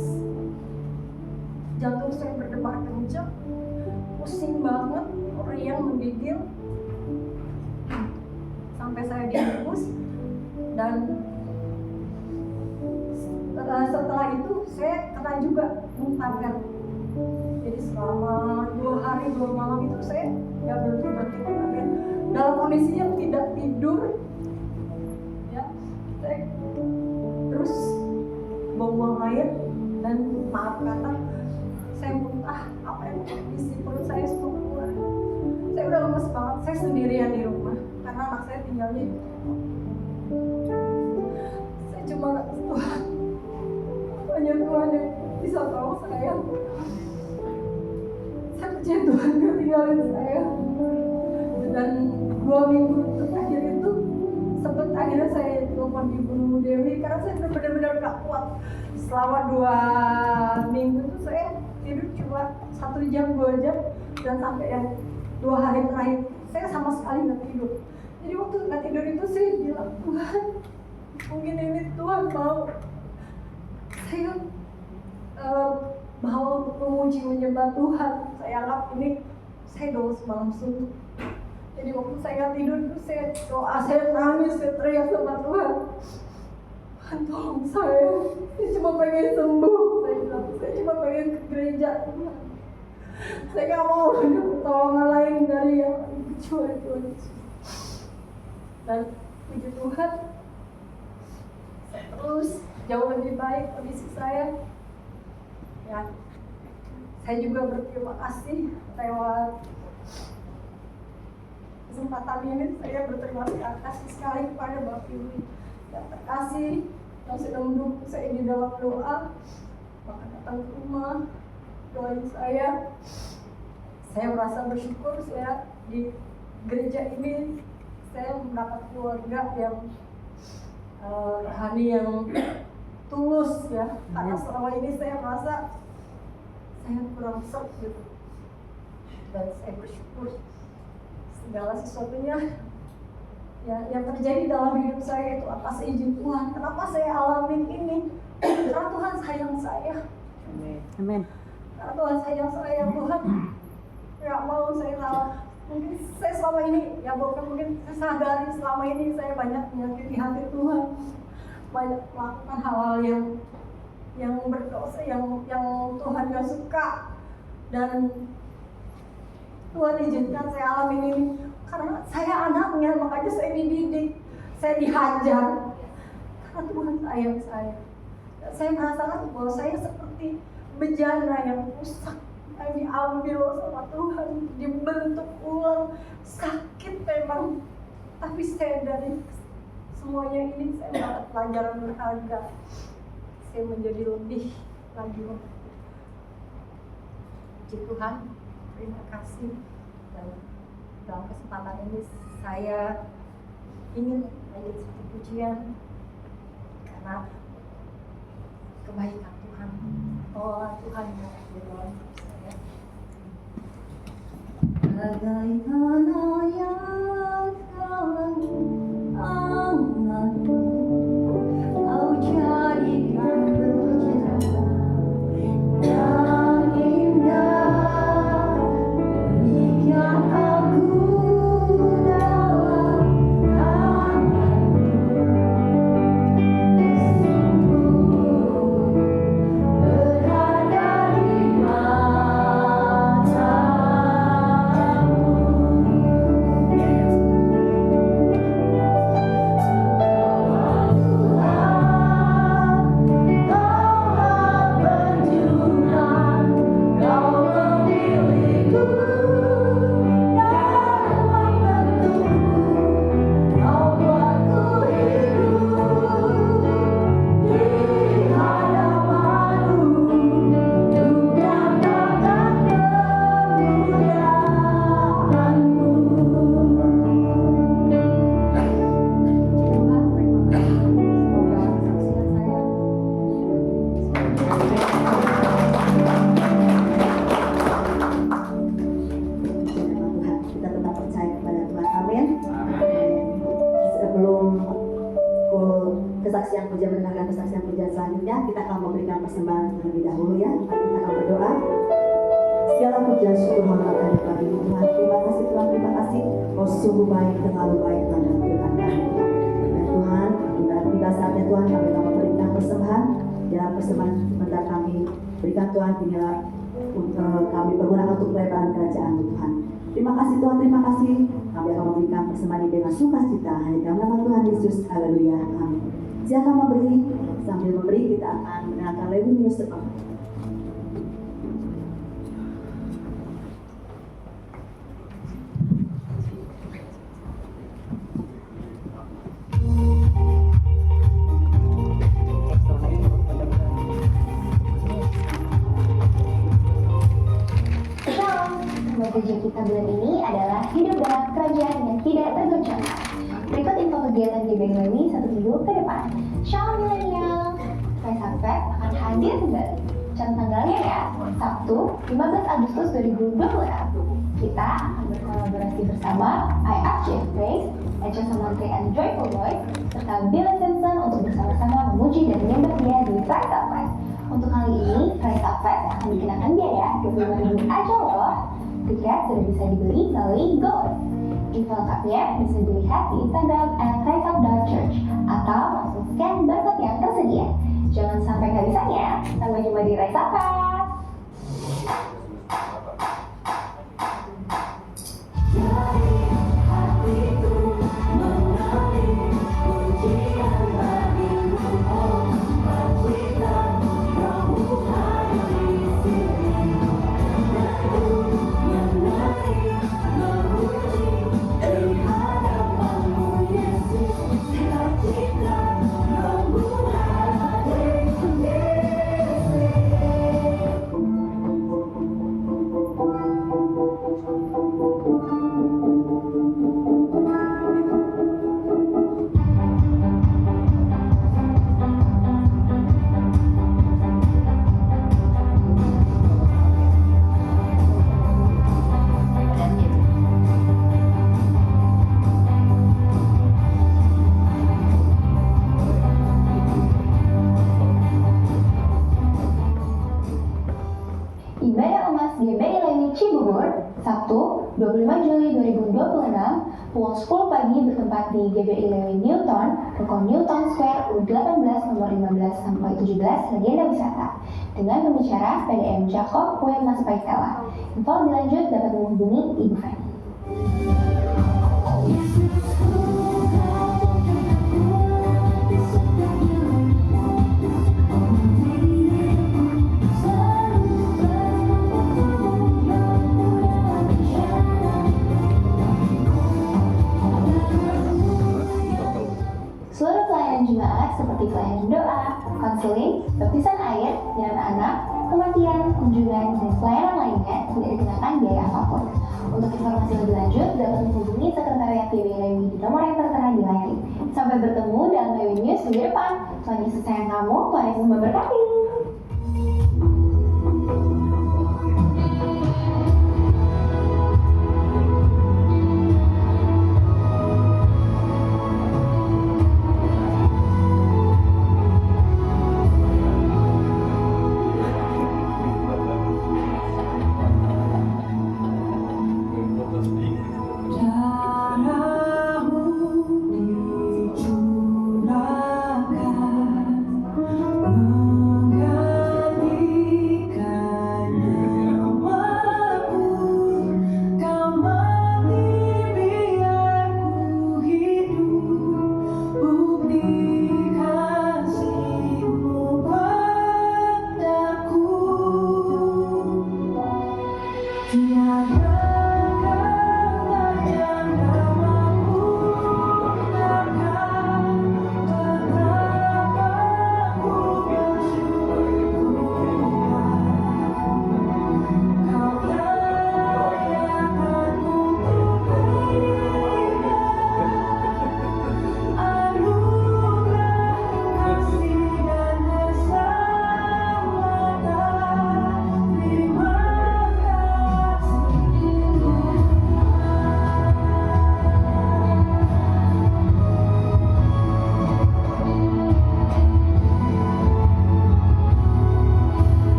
jantung saya berdebar kencang, pusing banget, riang, menggigil, sampai saya diinfus. Dan setelah itu saya kena juga muntah. Jadi selama 2 hari 2 malam itu saya nggak berhenti muntah. Dalam kondisi yang tidak tidur, ya, saya terus buang air, dan maaf kata saya muntah, apa yang isi perut saya semua keluar. Saya udah lemes banget, saya sendirian di rumah karena anak saya tinggalnya di rumah. Saya cuma Tuhan, hanya Tuhan yang bisa tolong saya. Saya percaya Tuhan gak tinggalin saya. Dan 2 minggu terakhir itu sempat akhirnya saya telepon Ibu Dewi karena saya benar-benar gak kuat. Selama 2 minggu itu saya tidur cuma 1 jam 2 jam, dan sampai yang 2 hari terakhir saya sama sekali gak tidur. Jadi waktu gak tidur itu saya bilang, Tuhan, mungkin ini Tuhan mau saya mau untuk memuji menyembah Tuhan. Saya anggap ini saya doa semalam suntuk. Jadi waktu saya tidur itu saya doa, saya nangis, saya teriak sama Tuhan. Tuhan tolong saya cuma pengen sembuh. Saya bilang, saya cuma pengen ke gereja Tuhan. Saya gak mau ada pertolongan lain dari yang kecuali Tuhan Yesus. Dan puji Tuhan, saya terus jauh lebih baik kondisi saya. Ya, saya juga berterima kasih lewat kesempatan ini. Saya berterima kasih sekali kepada Bapak Ibu yang terkasih, yang sudah mendukung saya di dalam doa, bahkan datang ke rumah doain saya. Saya merasa bersyukur saya di gereja ini saya mendapat keluarga yang rohani, yang tulus ya. Karena selama ini saya merasa saya kurang serg gitu. Dan saya bersyukur segala sesuatunya ya, yang terjadi dalam hidup saya itu atas izin Tuhan. Kenapa saya alamin ini? Karena Tuhan sayang saya. Amin. Karena Tuhan sayang saya. Tuhan nggak mau saya salah. Mungkin saya selama ini ya bukan mungkin saya sadari selama ini saya banyak menyakiti hati Tuhan, banyak melakukan hal-hal yang berdosa, yang Tuhan gak suka. Dan Tuhan izinkan saya alami ini karena saya anaknya, makanya saya dididik, saya dihajar karena Tuhan sayang saya. Dan saya merasakan bahwa saya seperti bejana yang rusak, yang diambil sama Tuhan, dibentuk ulang, sakit memang, tapi saya dari semuanya ini saya mendapat pelajaran berharga. Saya menjadi lebih lagi. Puji Tuhan, terima kasih. Dan dalam kesempatan ini saya ingin lanjut satu pujian karena kebaikan Tuhan. Oh Tuhan yang di dalam hidup saya. Bagaimana yang selalu anganku, kau jadikan berjalan yang indah, demikian aku dalam hatiku, sungguh berharga di matamu. Kesaksian puja mendengarkan kesaksian pujian selanjutnya, kita akan memberikan persembahan terlebih dahulu ya. Kita akan berdoa. Segala pujian syukur hormat dan bagi Tuhan. Terima kasih Tuhan, terima kasih. Kau sungguh baik, terlalu baik Tuhan dalam kehidupan kami. Dan Tuhan, tiba saatnya Tuhan kami akan memberikan persembahan. Dalam persembahan sebentar kami berikan Tuhan, tinggal kami pergunakan untuk pelebaran kerajaan Tuhan. Terima kasih Tuhan, terima kasih. Kami akan memberikan persembahan ini dengan sukacita hanya dalam nama Tuhan Yesus. Haleluya. Amin. Silakan memberi, sambil memberi kita akan mendengarkan lagu News Depan. Tujuan kita bulan ini adalah hidup dalam kerajaan yang tidak tergoncangkan. Berikut info kegiatan di Bank Lewi 1 minggu ke depan. Shalom Milenial, Rise Effect akan hadir kembali. Contoh tanggalnya ya, Sabtu 15 Agustus 2026. Kita akan berkolaborasi bersama IRCF Praise, Echo Samantri and Joyful Voice, serta Billy Simpson untuk bersama-sama memuji dan menyembah Dia di Rise Effect. Untuk kali ini, Raisa Fest akan dikenakan biaya Rp25.000 aja loh. Tiket sudah bisa dibeli melalui GoFest. Info lengkapnya bisa dilihat di Instagram @raiseup.church atau langsung scan barcode yang tersedia. Jangan sampai kehabisannya. Sampai jumpa di Raisa Fest. Ibadah Umas GBI Lewi Cibubur, Sabtu 25 Juli 2026, pukul 10 pagi bertempat di GBI Lewi Newton, Ruko Newton Square U18 nomor 15-17 Legenda Wisata, dengan pembicara PDM Jacob W. Mas Paisela. Info lebih lanjut dapat menghubungi Ibu Fani. Seluruh pelayanan jemaat seperti pelayanan doa, konseling, baptisan air, dengan anak, kematian, kunjungan, dan pelayanan lainnya tidak dikenakan biaya apapun. Untuk informasi lebih lanjut, dapat menghubungi Sekretariat GBI Lewi di nomor yang tertera di layar ini. Sampai bertemu dalam Lewi News minggu depan. Tuhan Yesus sayang kamu, Tuhan Yesus memberkati.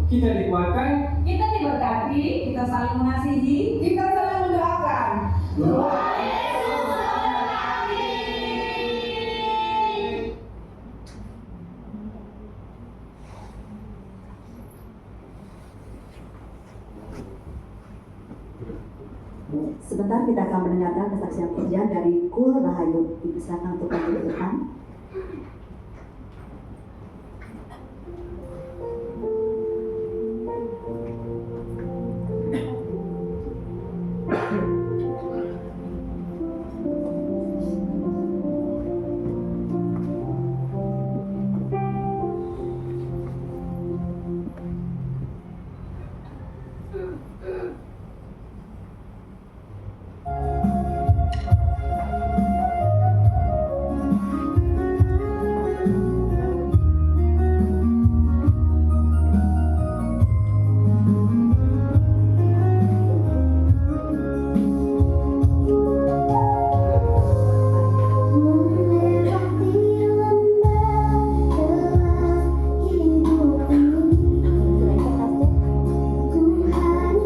kita dikuatkan, kita diberkati, kita saling mengasihi, kita saling mendoakan. Tuhan Yesus memberkati. Sebentar kita akan mendengarkan kesaksian pujian dari Kul Rahayu. Dipersilakan untuk maju ke depan. Tuhan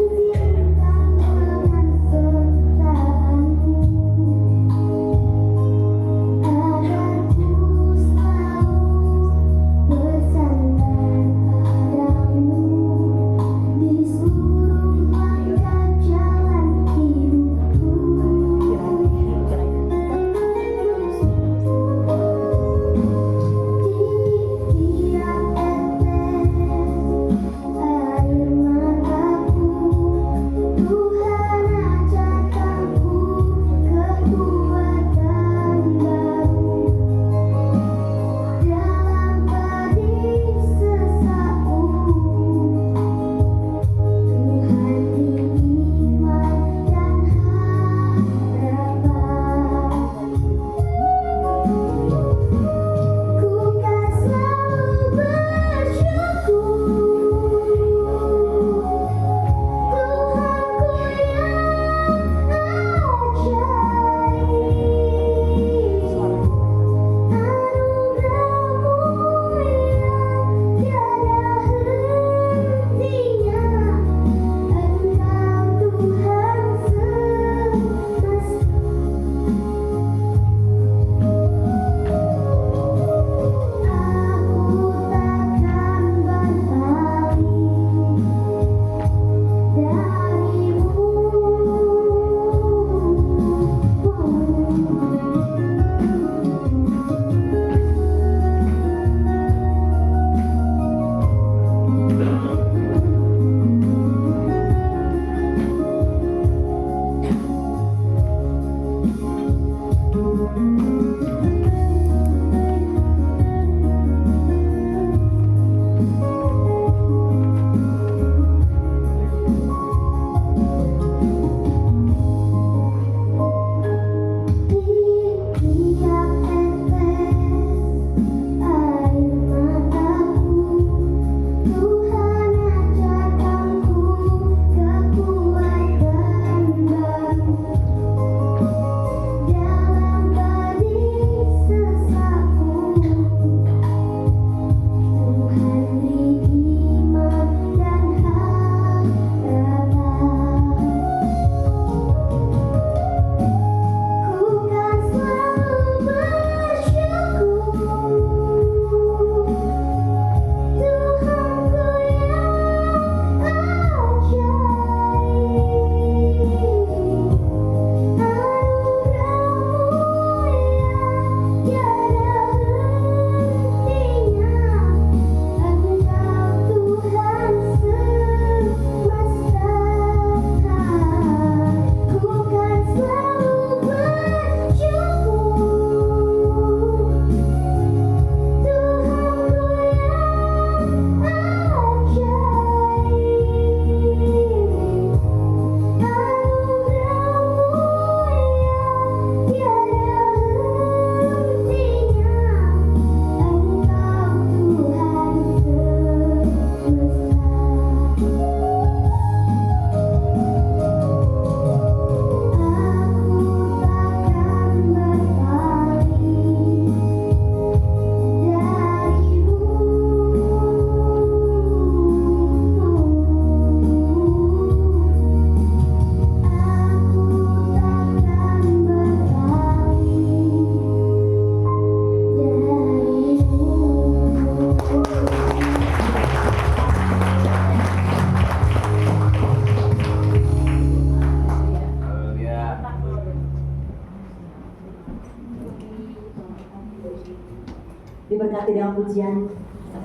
dalam pujian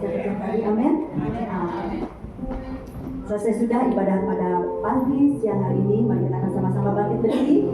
tadi. Amin. Selesai sudah ibadah pada pagi siang hari ini. Mari kita akan sama-sama bangkit berdiri.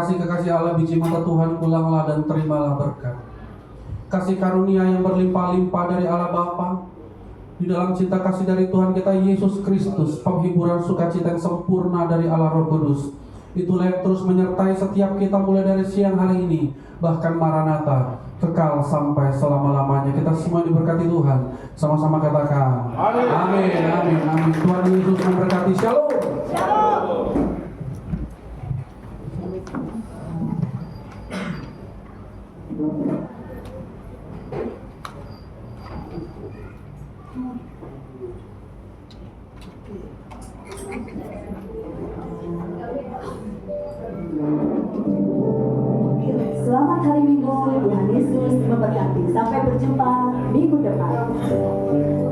Kekasih Allah, biji mata Tuhan, pulanglah dan terimalah berkat. Kasih karunia yang berlimpah-limpah dari Allah Bapa, di dalam cinta kasih dari Tuhan kita Yesus Kristus, penghiburan sukacita yang sempurna dari Allah Roh Kudus, itulah yang terus menyertai setiap kita mulai dari siang hari ini, bahkan Maranatha, kekal sampai selama-lamanya. Kita semua diberkati Tuhan. Sama-sama katakan amin, amin, amin, amin. Tuhan Yesus memberkati. Shalom. Selamat hari Minggu, Tuhan Yesus memberkati. Sampai berjumpa minggu depan.